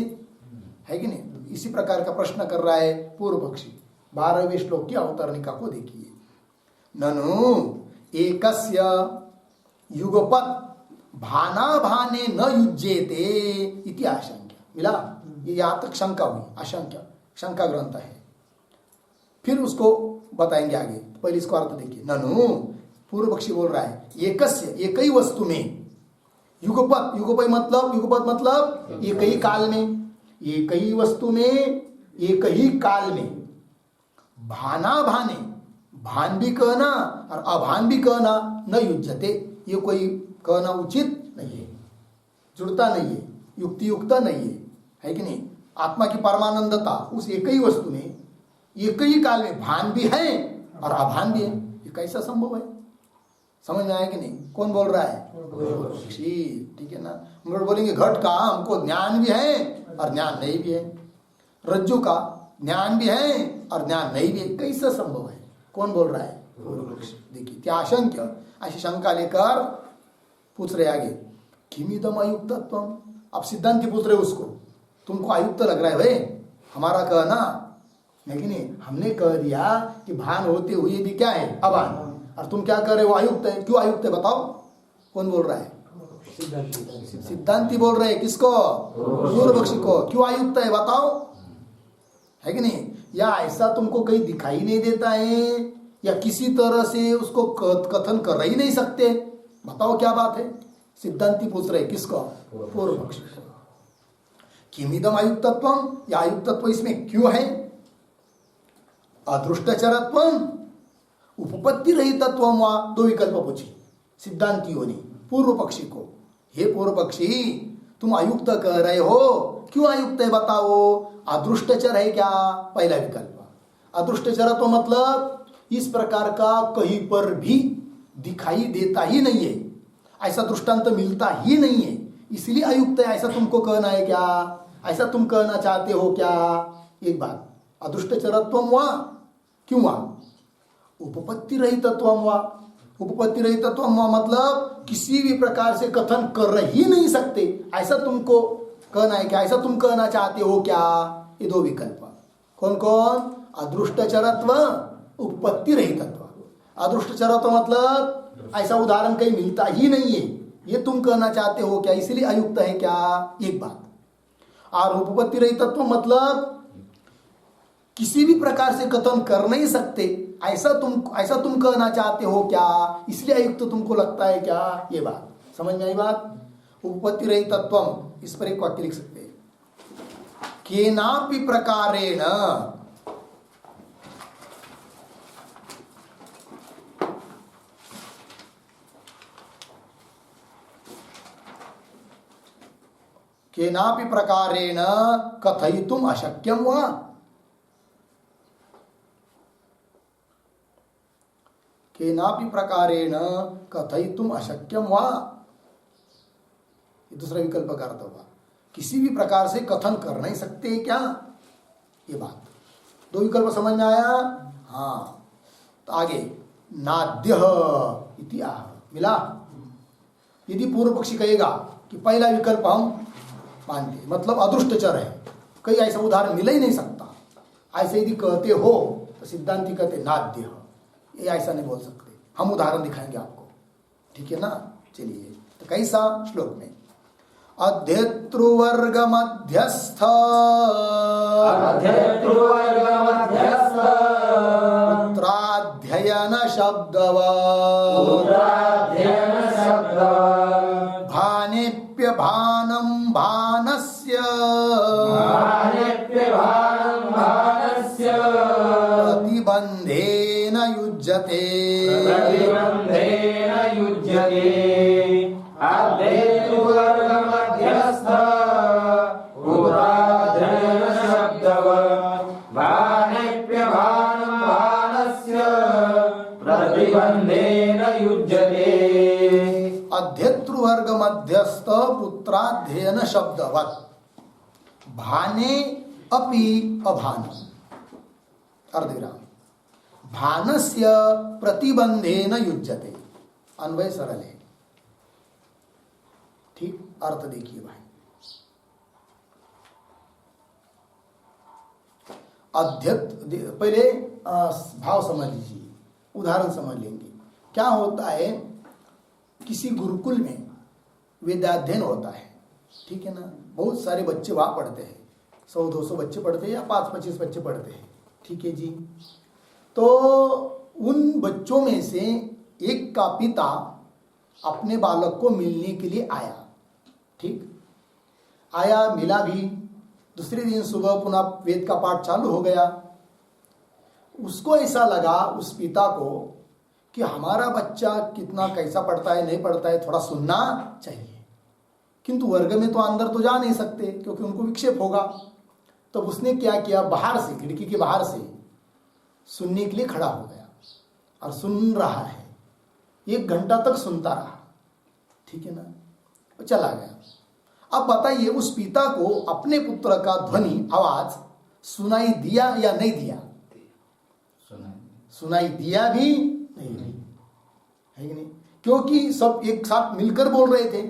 है कि नहीं। इसी प्रकार का प्रश्न कर रहा है पूर्व पक्षी। 12वें श्लोक की अवतरणिका को देखिए, ननु एकस्य युगपत् भाना भाने न युज्येते इति आशंका, मिला, ये यहाँ तक शंका हुई, आशंका शंका ग्रंथ है। फिर उसको बताएंगे आगे, पहले इसको अर्थ देखिए। ननु पूर्व पक्षी बोल रहा है एकस्य, एक ही वस्तु में, युगपत, युगपत मतलब एक ही काल में, एक ही वस्तु में एक ही काल में, भाना भाने, भान भी कहना और अभान भी कहना, न युज्यते, ये कोई कहना उचित नहीं है, जुड़ता नहीं है, युक्ति युक्ता नहीं है कि नहीं। आत्मा की परमानंदता उस एक ही वस्तु में एक ही काल में भान भी है और अभान भी है, ये कैसा संभव है, समझ में आया कि नहीं। कौन बोल रहा है, ठीक है ना। हम लोग बोलेंगे घट का हमको ज्ञान भी है और ज्ञान नहीं भी है, रज्जु का ज्ञान भी है और ज्ञान नहीं भी है, कैसा संभव है, कौन बोल रहा है, देखिए क्या आशंका, ऐसी शंका लेकर पूछ रहे आगे, किमिदम अयुक्तत्व। अब सिद्धांति पूछ रहे उसको, तुमको अयुक्त लग रहा है भाई हमारा कहना, लेकिन नहीं, हमने कह दिया कि भान होते हुए भी क्या है, अभान, और तुम क्या कह रहे हो, अयुक्त है। क्यों अयुक्त है बताओ, कौन बोल रहा है, सिद्धांति बोल रहे हैं। किसको, पूर्व पक्षी को। क्यों अयुक्त है बताओ, है कि नहीं। या ऐसा तुमको कहीं दिखाई नहीं देता है, या किसी तरह से उसको कथन कर ही नहीं सकते, बताओ क्या बात है। सिद्धांति पूछ रहे किसको, पूर्व पक्षी को। किमिदम अयुक्तत्व, या अयुक्तत्व इसमें क्यों है, अदृष्टचरत्व उपपत्ति रहितत्व, दो विकल्प पूछे सिद्धांतियों ने पूर्व पक्षी को। हे पूर्व पक्षी, तुम अयुक्त कह रहे हो, क्यों अयुक्त है बताओ, अदृष्टचर है क्या, पहला विकल्प। अदृष्टचर तो मतलब इस प्रकार का कहीं पर भी दिखाई देता ही नहीं है, ऐसा दृष्टांत मिलता ही नहीं है, इसलिए अयुक्त है, ऐसा तुमको कहना है क्या, ऐसा तुम कहना चाहते हो क्या। एक बात, अदृष्टचरत्व हुआ, क्यों हुआ, उपपत्ति रहितत्व हुआ। उपपत्ति रहितत्व हुआ मतलब किसी भी प्रकार से कथन कर ही नहीं सकते, ऐसा तुमको कहना है क्या, ऐसा तुम कहना चाहते हो क्या। ये दो विकल्प, कौन कौन, अदृष्टचरत्व, उपपत्ति रहितत्व। अदृष्टचरत्व मतलब ऐसा उदाहरण कहीं मिलता ही नहीं है, ये तुम कहना चाहते हो क्या, इसलिए अयुक्त है क्या, एक बात। और उपपत्ति रहितत्व मतलब किसी भी प्रकार से कथन कर नहीं सकते, ऐसा तुम कहना चाहते हो क्या, इसलिए अयुक्त तुमको लगता है क्या, ये बात समझ में आई बात। उपपत्ति रहितत्व, इस पर एक वाक्य लिख सकते हैं, केनापि प्रकारेण केनापि प्रकारेण कथयितुम अशक्यम वा। केनापि प्रकारेण कथयितुम अशक्यम वा, ये दूसरा विकल्प का अर्थ होगा, किसी भी प्रकार से कथन कर नहीं सकते क्या, ये बात। दो विकल्प समझ में आया। हाँ, तो आगे नाद्य इति आह, मिला। यदि पूर्व पक्षी कहेगा कि पहला विकल्प हम मानते, मतलब अदृष्टचर है, कहीं ऐसा उदाहरण मिल ही नहीं सकता, ऐसे यदि कहते हो तो सिद्धांति कहते नाद्य, ये ऐसा नहीं बोल सकते, हम उदाहरण दिखाएंगे आपको, ठीक है ना। चलिए, तो कैसा, श्लोक में अध्येतृवर्ग मध्यस्थ अध्येतृवर्गमध्यस्थ पुत्राध्ययन शब्दवत् पुत्राध्ययन शब्दवत् भानेप्यभानं भानस्य भानेप्यभानं भानस्य प्रतिबन्धेन युज्यते प्रतिबन्धेन युज्यते अध्येतृवर्गमध्यस्थ पुत्राध्ययन शब्दवत् भानेप्यभानं भानस्य प्रतिबन्धेन युज्यते अध्येतृवर्ग मध्यस्थ पुत्राध्ययन शब्दवत् भाने अपि अभान अर्धविराम भानस्य प्रतिबंधेन युज्यते। अन्वय सरल है, ठीक। अर्थ देखिए भाई, पहले भाव समझ लीजिए, उदाहरण समझ लेंगे। क्या होता है, किसी गुरुकुल में वेदाध्ययन होता है, ठीक है ना। बहुत सारे बच्चे वहां पढ़ते हैं, 100-200 बच्चे पढ़ते हैं या 5-25 बच्चे पढ़ते हैं, ठीक है जी। तो उन बच्चों में से एक का पिता अपने बालक को मिलने के लिए आया, ठीक। आया, मिला भी। दूसरे दिन सुबह पुनः वेद का पाठ चालू हो गया। उसको ऐसा लगा, उस पिता को, कि हमारा बच्चा कितना कैसा पढ़ता है, नहीं पढ़ता है, थोड़ा सुनना चाहिए। किंतु वर्ग में तो अंदर तो जा नहीं सकते, क्योंकि उनको विक्षेप होगा। तब उसने क्या किया, बाहर से, खिड़की के बाहर से सुनने के लिए खड़ा हो गया और सुन रहा है। 1 घंटा तक सुनता रहा, ठीक है ना। वो चला गया। अब बताइए, उस पिता को अपने पुत्र का ध्वनि, आवाज सुनाई दिया या नहीं दिया? सुनाई दिया भी नहीं, है कि नहीं? क्योंकि सब एक साथ मिलकर बोल रहे थे,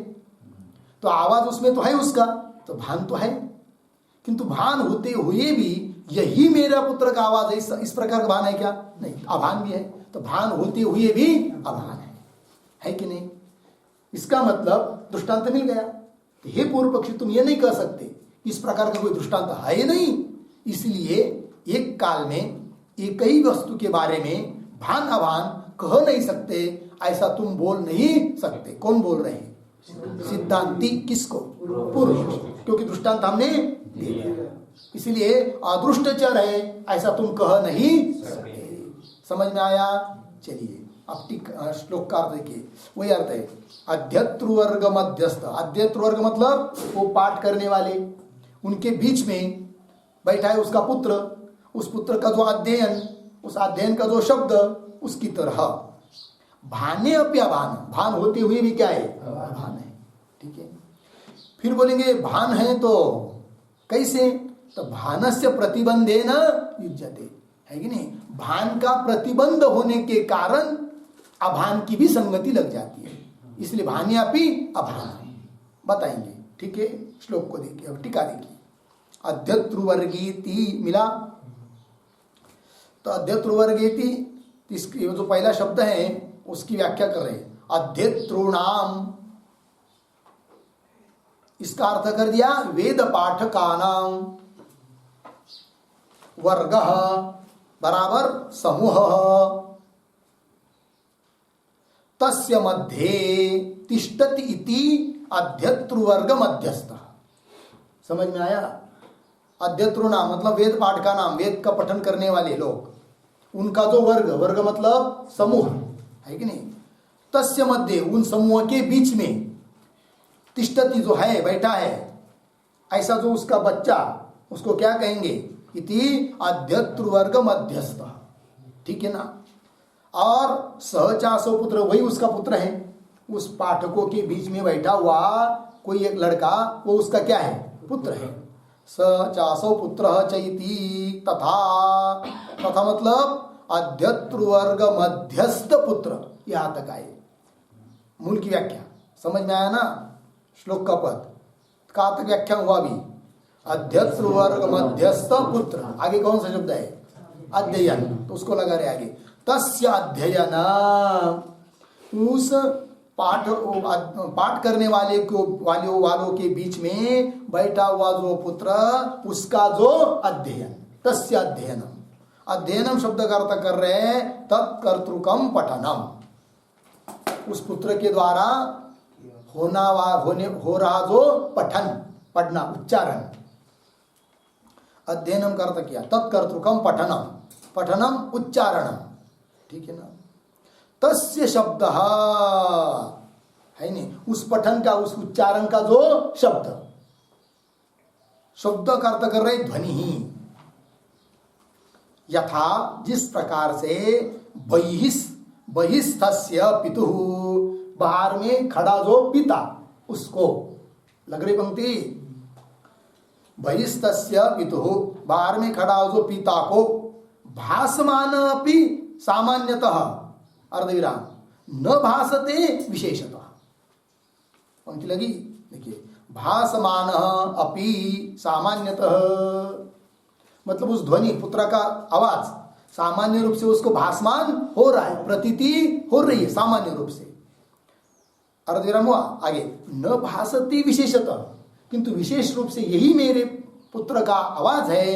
तो आवाज उसमें तो है उसका, तो भान तो है। किंतु भान होते हुए भी यही मेरा पुत्र का आवाज है, इस प्रकार का भान है क्या? नहीं, अभान भी है। तो भान होते हुए भी अभान है कि नहीं? इसका मतलब दृष्टांत मिल गया। तो हे पूर्व पक्षी, तुम ये नहीं कह सकते इस प्रकार का कोई दृष्टांत है ही नहीं, इसलिए एक काल में एक ही वस्तु के बारे में भान अभान कह नहीं सकते, ऐसा तुम बोल नहीं सकते। कौन बोल रहे हैं? सिद्धांती। किसको? पूर्व पक्षी, क्योंकि दृष्टांत हमने दिया, इसलिए अदृष्टचर है, ऐसा तुम कह नहीं सकते। समझ में आया? चलिए अब श्लोक का अर्थ देखिए, वही अर्थ है। अध्येतृवर्ग मध्यस्थ, अध्येतृवर्ग मतलब वो पाठ करने वाले, उनके बीच में बैठा है उसका पुत्र। उस पुत्र का जो अध्ययन, उस अध्ययन का जो शब्द, उसकी तरह भाने अप्यभान, भान होते हुए भी क्या है? भान है, ठीक है। फिर बोलेंगे भान है तो कैसे? तो भानस्य प्रतिबंधेन युज्यते, है कि नहीं? भान का प्रतिबंध होने के कारण अभान की भी संगति लग जाती है, इसलिए भान्यापि अभान बताएंगे, ठीक है। श्लोक को देखिए, अब टीका देखिए। अध्येतृवर्गीति मिला, तो अध्येतृवर्गीति, इसकी जो पहला शब्द है उसकी व्याख्या कर रहे हैं। अध्येतृणाम, इसका अर्थ कर दिया वेद पाठकानाम। वर्ग बराबर समूह, तस्य मध्ये तिष्ठति इति अध्येतृवर्ग मध्यस्थ। समझ में आया? अध्येतृणाम मतलब वेद पाठ का नाम, वेद का पठन करने वाले लोग, उनका जो वर्ग, वर्ग मतलब समूह, है कि नहीं? तस्य मध्ये, उन समूह के बीच में, तिष्ठति जो है, बैठा है, ऐसा जो उसका बच्चा, उसको क्या कहेंगे? इति अध्येतृवर्ग मध्यस्थ, ठीक है ना। और सहचासो पुत्र, वही उसका पुत्र है। उस पाठकों के बीच में बैठा हुआ कोई एक लड़का, वो उसका क्या है? पुत्र है। सहचासो पुत्र चैति तथा, तथा मतलब अध्येतृवर्ग मध्यस्थ पुत्र, यहां तक आए। मूल की व्याख्या समझ में आया ना? श्लोक का पद कहाँ तक व्याख्या हुआ भी? अध्येतृवर्ग मध्यस्थ पुत्र। आगे कौन सा शब्द है? अध्ययन, तो उसको लगा रहे आगे। तस्य अध्ययन, उस पाठ करने वालों के बीच में बैठा हुआ जो पुत्र, उसका जो अध्ययन, तस्य अध्ययनम। अध्ययनम शब्द का अर्थ कर रहे हैं तत्कर्तृकम पठनम, उस पुत्र के द्वारा हो रहा जो पठन, पढ़ना, उच्चारण। अध्ययनम का अर्थ किया तत्कर्तृकम पठनम, पठनम उच्चारणम, ठीक है ना। तस्य शब्द है नहीं, उस पठन का, उस उच्चारण का जो शब्द, शब्द का अर्थ कर रहे ध्वनि ही। यथा, जिस प्रकार से बहिस्थस्य पितुः, बाहर में खड़ा जो पिता, उसको, लग रही पंक्ति, बहिस्थस्य पितुः, बाहर में खड़ा जो पिता को, भासमान अपि सामान्यतः, अर्धविराम, न भासते विशेषतः। पंक्ति लगी, देखिए, भासमान अपि सामान्यतः, मतलब उस ध्वनि, पुत्र का आवाज सामान्य रूप से उसको भासमान हो रहा है, प्रतीति हो रही है सामान्य रूप से। अर्धविराम हुआ, आगे, न भासते विशेषतः, किंतु विशेष रूप से यही मेरे पुत्र का आवाज है,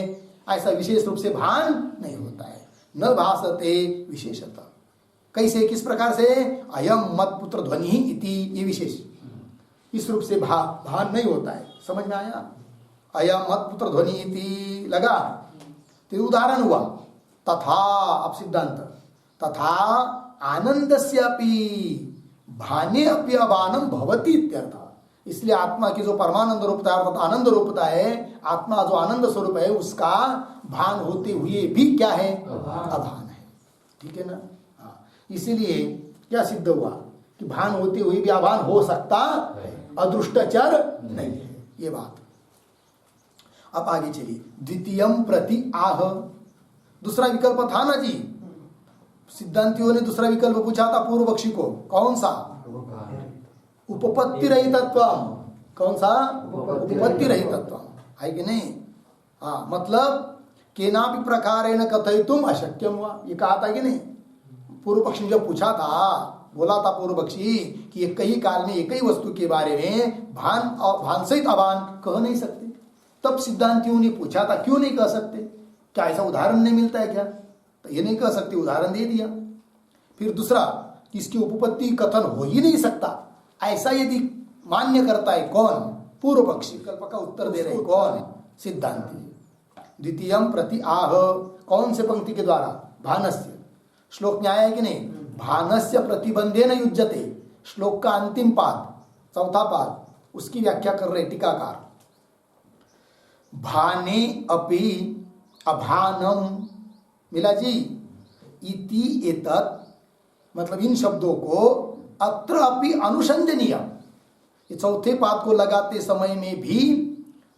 ऐसा विशेष रूप से भान नहीं होता है। न भासते विशेषतः, कैसे, किस प्रकार से, अयम मत पुत्र ध्वनि इति, ये विशेष, इस रूप से भान नहीं होता है। समझ में आया? अयम मत पुत्र ध्वनि इति लगा, तो उदाहरण हुआ। तथा, अब सिद्धांत, तथा आनंदस्यापि भाने अपि अभानम भवति इत्यर्थ। इसलिए आत्मा की जो परमानंद रूपता है, अर्थात आनंद रूपता है, आत्मा जो आनंद स्वरूप है, उसका भान होते हुए भी क्या है, अभान है, ठीक है ना। हाँ, इसीलिए क्या सिद्ध हुआ कि भान होते हुए भी अभान हो सकता, अदृष्टचर नहीं है, ये बात। अब आगे चलिए, द्वितीयम प्रति आह, दूसरा विकल्प था ना जी, सिद्धांतियों ने दूसरा विकल्प पूछा था पूर्व पक्षी को, कौन सा, उपपत्ति रहितत्व, कौन सा, उपपत्ति रहितत्व, है कि नहीं। हाँ, मतलब केनापि प्रकारेण कथयितुम अशक्यम हुआ, ये कहा था कि नहीं। पूर्व पक्षी जब पूछा था, बोला था पूर्व पक्षी कि एक ही काल में एक ही वस्तु के बारे में भान और भान सहित अभान कह नहीं सकते। तब सिद्धांतियों ने पूछा था, क्यों नहीं कह सकते, क्या ऐसा उदाहरण नहीं मिलता है क्या, तो ये नहीं कह सकते, उदाहरण दे दिया। फिर दूसरा, कि इसकी उपपत्ति कथन हो ही नहीं सकता, ऐसा यदि मान्य करता है कौन, पूर्व पक्षी। विकल्प का उत्तर दे रहे कौन, सिद्धांति। द्वितीयम प्रति आह, कौन से पंक्ति के द्वारा, भानस्य। श्लोक में आया है कि नहीं, भानस्य प्रतिबंधेन युज्यते, श्लोक का अंतिम पाद, चौथा पाद, उसकी व्याख्या कर रहे टीकाकार। भाने अपि अभानम, मिला जी, इति एतत्, मतलब इन शब्दों को अत्र अपि अनुसंजनीय, ये चौथे पाद को लगाते समय में भी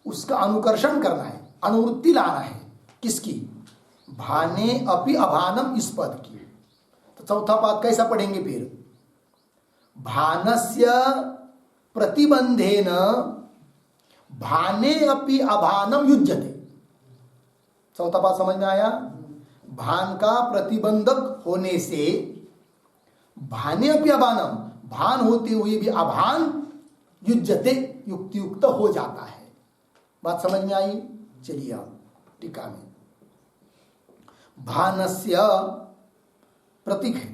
उसका अनुकर्षण करना है, अनुवृत्ति लाना है, किसकी, भाने अपि अभानम, इस पद की। तो चौथा पाद कैसा पढ़ेंगे फिर, भानस्य प्रतिबंधेन भाने अपि अभानम युज्यते। चौथा पाद समझ में आया, भान का प्रतिबंधक होने से भाने अपि अभानम, भान होते हुए भी अभान युज्यते, युक्त हो जाता है। बात समझ में आई? चलिए अब टीका में, भानस्य प्रतीक है,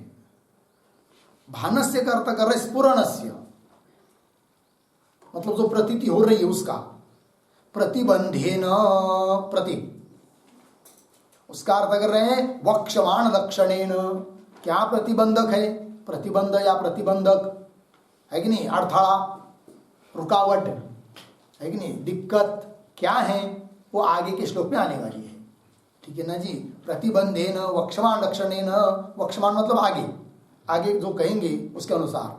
भानस्य का अर्थ कर रहे स्फुरणस्य, मतलब जो प्रतीति हो रही है उसका, प्रतिबंधेन प्रतीक, उसका अर्थ कर रहे हैं वक्षमाण लक्षणेन। क्या प्रतिबंधक है, प्रतिबंध या प्रतिबंधक है कि नहीं, अर्थाड़ा, रुकावट है कि नहीं, दिक्कत क्या है, वो आगे के श्लोक में आने वाली है, ठीक है ना जी। प्रतिबंधेन वक्षमाण लक्षणेन, वक्षमाण मतलब आगे, आगे जो कहेंगे उसके अनुसार,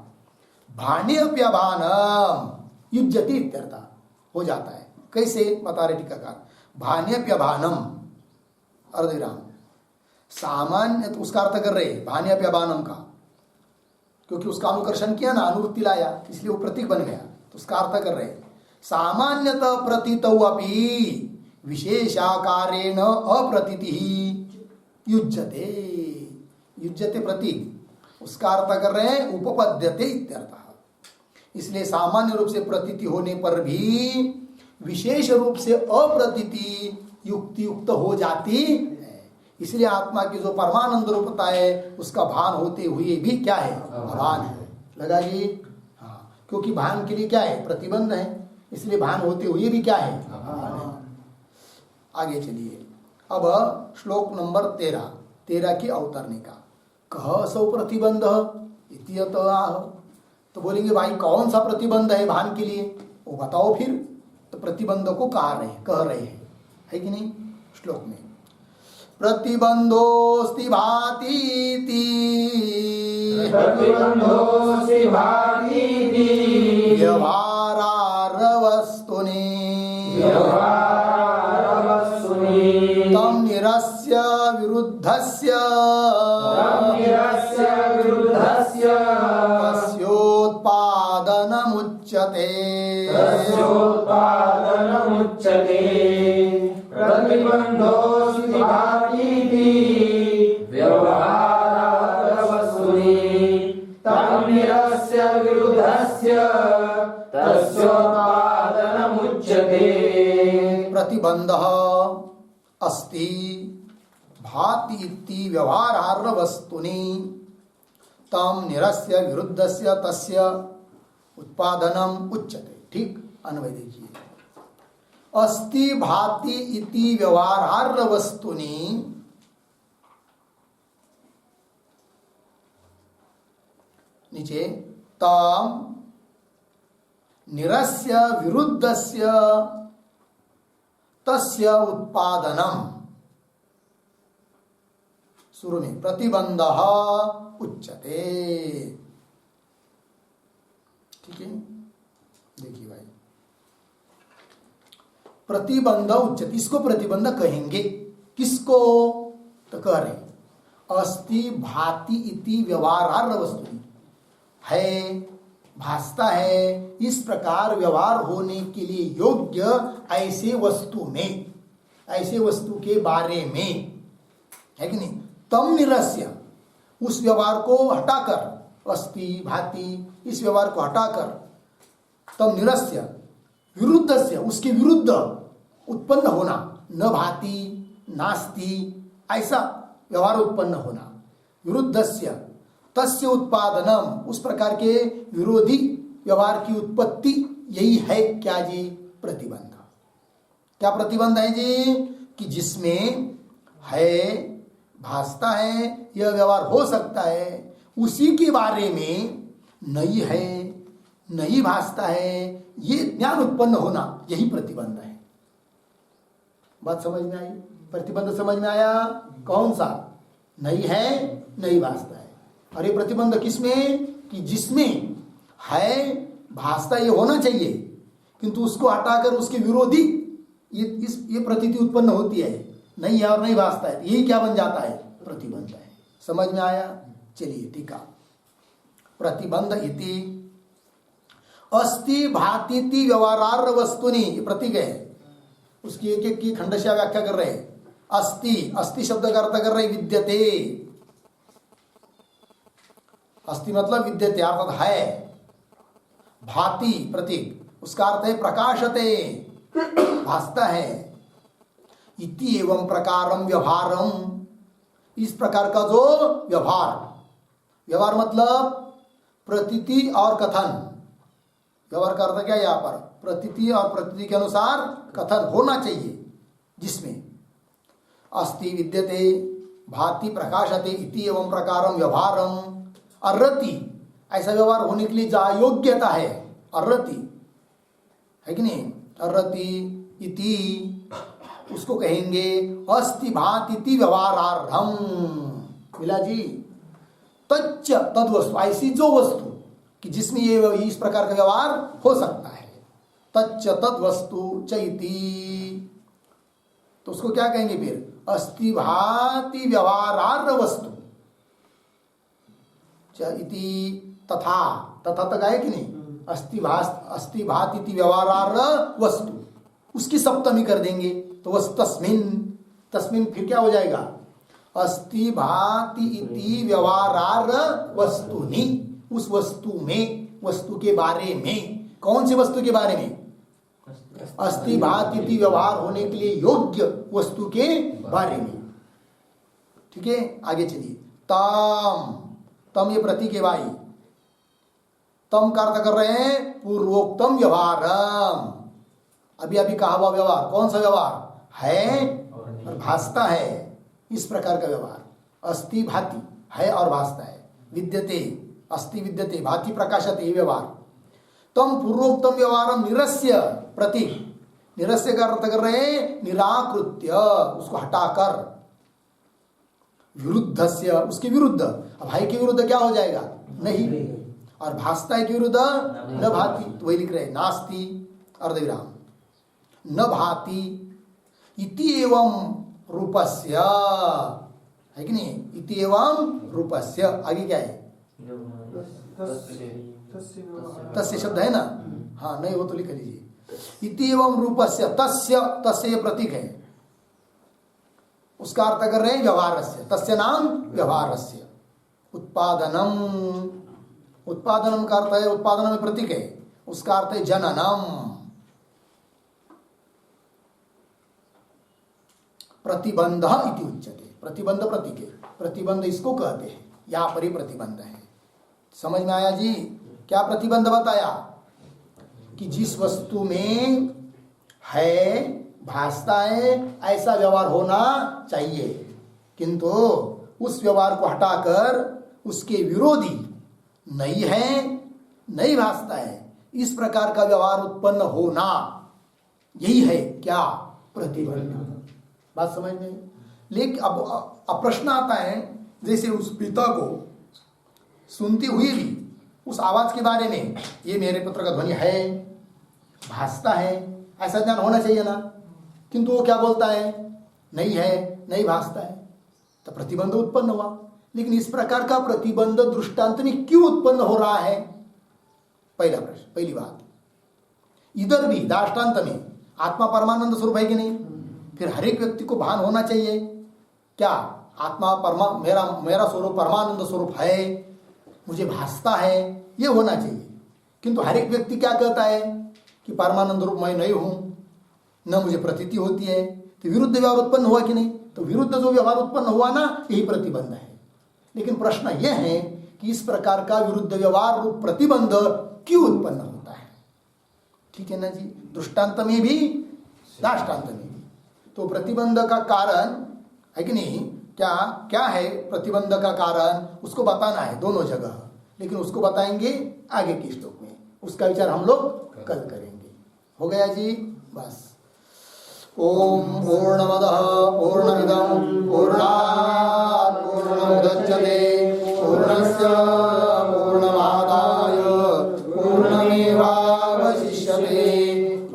भाने अप्यभानम युज्यति इत्यर्थ हो जाता है। कैसे बता रहे टीकाकार, भाने अप्यभानम, अर्धविराम, सामान्य, तो उसका अर्थ कर रहे भाने अप्यभानम का, क्योंकि उसका अनुकर्षण किया ना, अनुवृत्ति लाया, इसलिए वो प्रतीक बन गया, तो उसका अर्थ कर रहे सामान्यतः प्रतीतौ अपि विशेषाकारेण अप्रतीतिः युज्यते, युज्यते प्रतीक, उसका अर्थ कर रहे हैं उपपद्यते इत्यर्थः। इसलिए सामान्य रूप से प्रतीति होने पर भी विशेष रूप से अप्रतीति युक्ति युक्त हो जाती है। इसलिए आत्मा की जो परमानंद रूपता है उसका भान होते हुए भी क्या है, अभान है। लगा जी? हाँ, क्योंकि भान के लिए क्या है, प्रतिबंध है, इसलिए भान होते हुए भी क्या है, अभान है। आगे चलिए, अब श्लोक नंबर 13 की अवतरणिका। कह सौ प्रतिबंध इत्यत आह। तो बोलेंगे भाई कौन सा प्रतिबंध है भान के लिए, वो बताओ फिर। तो प्रतिबंध को कह रहे हैं, है कि नहीं? श्लोक में प्रतिबंधोस्ति भातीति प्रतिबंधोऽस्ति भातीति व्यवहारार्हवस्तुनि व्यवहारवस्तुनि तम निरस्य विरुद्धस्य तन्निरस्य विरुद्धस्य तस्योत्पादनमुच्यते। तस्योत्पादनमुच्यते। प्रतिबन्धोऽस्ति भातीति व्यवहारार्हवस्तुनि तन्निरस्य विरुद्धस्य तस्योत्पादनमुच्यते। प्रतिबंधः अस्ति भाति इति व्यवहारार्ह वस्तुनि तम निरस्य विरुद्धस्य तस्य उत्पादनम उच्यते। ठीक, अन्वय देखिए। अस्ति भाति इति व्यवहारार्ह वस्तुनि नीचे तम निरस्य विरुद्धस्य तस्य उत्पादनम, शुरू में प्रतिबंधः उच्यते। ठीक है, देखिए भाई, प्रतिबंध उच्यते, इसको प्रतिबंध कहेंगे। किसको? तो कह रहे अस्ति भाति इति व्यवहारार्ह वस्तु है, भासता है, इस प्रकार व्यवहार होने के लिए योग्य ऐसे वस्तु में, ऐसे वस्तु के बारे में, है कि नहीं? तम निरस्य, उस व्यवहार को हटाकर, अस्ति भाति इस व्यवहार को हटाकर, तम निरस्य विरुद्धस्य, उसके विरुद्ध उत्पन्न होना, न भाति नास्ति ऐसा व्यवहार उत्पन्न होना, विरुद्धस्य तस्य उत्पादनम, उस प्रकार के विरोधी व्यवहार की उत्पत्ति, यही है क्या जी? प्रतिबंध। क्या प्रतिबंध है जी? कि जिसमें है, भासता है, यह व्यवहार हो सकता है, उसी के बारे में नहीं है, नहीं भासता है, ये ज्ञान उत्पन्न होना, यही प्रतिबंध है। बात समझ में आई? प्रतिबंध समझ में आया? कौन सा? नहीं है, नहीं भासता है। और ये प्रतिबंध किसमें? कि जिसमें है, भासता ये होना चाहिए, किंतु उसको हटाकर उसके विरोधी ये प्रतीति उत्पन्न होती है, नहीं है और नहीं भासता है, यही क्या बन जाता है? प्रतिबंध है। समझ में आया? चलिए टीका। प्रतिबंध इति अस्ति भातीति व्यवहारार्ह वस्तुनि, ये प्रतीक है, उसकी एक एक की खंडशः व्याख्या कर रहे हैं। अस्ति, अस्ति शब्द का अर्थ कर रहे विद्यते, अस्ति मतलब विद्यते अर्थात है, भाति प्रतीक, उसका अर्थ है प्रकाशते, भासता है। इति एवं प्रकारम व्यवहारम, इस प्रकार का जो व्यवहार, व्यवहार मतलब प्रतीति और कथन, व्यवहार का अर्थ क्या है यहाँ पर? प्रतीति और प्रतीति के अनुसार कथन होना चाहिए, जिसमें अस्ति विद्यते भाति प्रकाशते इति एवं प्रकारम व्यवहारम अर्हति, ऐसा व्यवहार होने के लिए जहाँ योग्यता है, अर्हति है कि नहीं? अर्हति इति, उसको कहेंगे अस्ति भाति व्यवहारार्हम। मिला जी? तच्च तद वस्तु, ऐसी जो वस्तु कि जिसमें ये इस प्रकार का व्यवहार हो सकता है, तच्च तद वस्तु चैति, तो उसको क्या कहेंगे फिर? अस्ति भाति व्यवहारार्ह वस्तु इति, तथा, तथा तक आए कि नहीं? अस्ति भाति व्यवहारार्ह वस्तु, उसकी सप्तमी कर देंगे तो वह तस्मिन, तस्मिन फिर क्या हो जाएगा? अस्ति भाति इति व्यवहारार्ह वस्तुनि, उस वस्तु में, वस्तु के बारे में। कौन सी वस्तु के बारे में? अस्ति भाति इति व्यवहार होने के लिए योग्य वस्तु के बारे में। ठीक है, आगे चलिए। तम ये प्रतीक है भाई। तम का अर्थ कर रहे हैं पूर्वोक्तम व्यवहारम। अभी अभी कहा हुआ व्यवहार, कौन सा व्यवहार है और भासता है, इस प्रकार का व्यवहार। अस्ति भाति है और भासता है, विद्यते अस्ति विद्यते भाति प्रकाशते, ये व्यवहार। तम पूर्वोक्तम व्यवहारम निरस्य प्रतीक। निरस्य का अर्थ कर रहे हैं निराकृत्य, उसको हटाकर, विरुद्धस्य उसके विरुद्ध। अब है के विरुद्ध क्या हो जाएगा? नहीं। और भासता है के विरुद्ध न भाति, तो वही लिख रहे हैं नास्ति अर्धविराम न भाति इति एवं रूपस्य, है कि नहीं? इति एवं रूपस्य, आगे क्या है? तस्य शब्द है ना? हाँ, नहीं वो तो लिख लीजिए। इति एवं रूपस्य, तस्य, तस्य ये प्रतीक है, उसका अर्थ कर रहे हैं व्यवहारस्य। तस्य नाम व्यवहारस्य। उत्पादनम, उत्पादनम का अर्थ है, उत्पादन में प्रतीक है, उसका अर्थ है जननम। प्रतिबंध इति उच्यते, प्रतिबंध प्रतीक है, प्रतिबंध इसको कहते हैं, यहां पर ही प्रतिबंध है। समझ में आया जी? क्या प्रतिबंध बताया? कि जिस वस्तु में है, भासता है, ऐसा व्यवहार होना चाहिए, किंतु उस व्यवहार को हटाकर उसके विरोधी नहीं है, नहीं भासता है, इस प्रकार का व्यवहार उत्पन्न होना, यही है क्या? प्रतिबंध। बात समझ में? लेकिन अब प्रश्न आता है, जैसे उस पिता को सुनते हुए भी उस आवाज के बारे में, ये मेरे पुत्र का ध्वनि है, भासता है, ऐसा ज्ञान होना चाहिए ना, किंतु वो क्या बोलता है? नहीं है, नहीं भासता है, तो प्रतिबंध उत्पन्न हुआ। लेकिन इस प्रकार का प्रतिबंध दृष्टांत में क्यों उत्पन्न हो रहा है? पहला प्रश्न, पहली बात। इधर भी दृष्टांत में आत्मा परमानंद स्वरूप है कि नहीं? फिर हर एक व्यक्ति को भान होना चाहिए क्या? आत्मा मेरा स्वरूप परमानंद स्वरूप है, मुझे भासता है, ये होना चाहिए। किंतु हर एक व्यक्ति क्या कहता है कि परमानंद रूप मैं नहीं हूं, न मुझे प्रतीति होती है, तो विरुद्ध व्यवहार उत्पन्न हुआ कि नहीं? तो विरुद्ध जो व्यवहार उत्पन्न हुआ ना, यही प्रतिबंध है। लेकिन प्रश्न यह है कि इस प्रकार का विरुद्ध व्यवहार रूप प्रतिबंध क्यों उत्पन्न होता है? ठीक है ना जी? दृष्टांत में भी, दृष्टांत में भी। तो प्रतिबंध का कारण है कि नहीं? क्या क्या है प्रतिबंध का कारण? उसको बताना है दोनों जगह, लेकिन उसको बताएंगे आगे के श्लोक में, उसका विचार हम लोग कल करेंगे। हो गया जी? बस। ओम पूर्णमदः पूर्णमिदं पूर्णात् पूर्णमुदच्यते पूर्णस्य पूर्णमादाय पूर्णमेवावशिष्यते।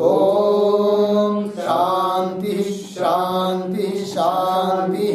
ओम शांति शांति शांति।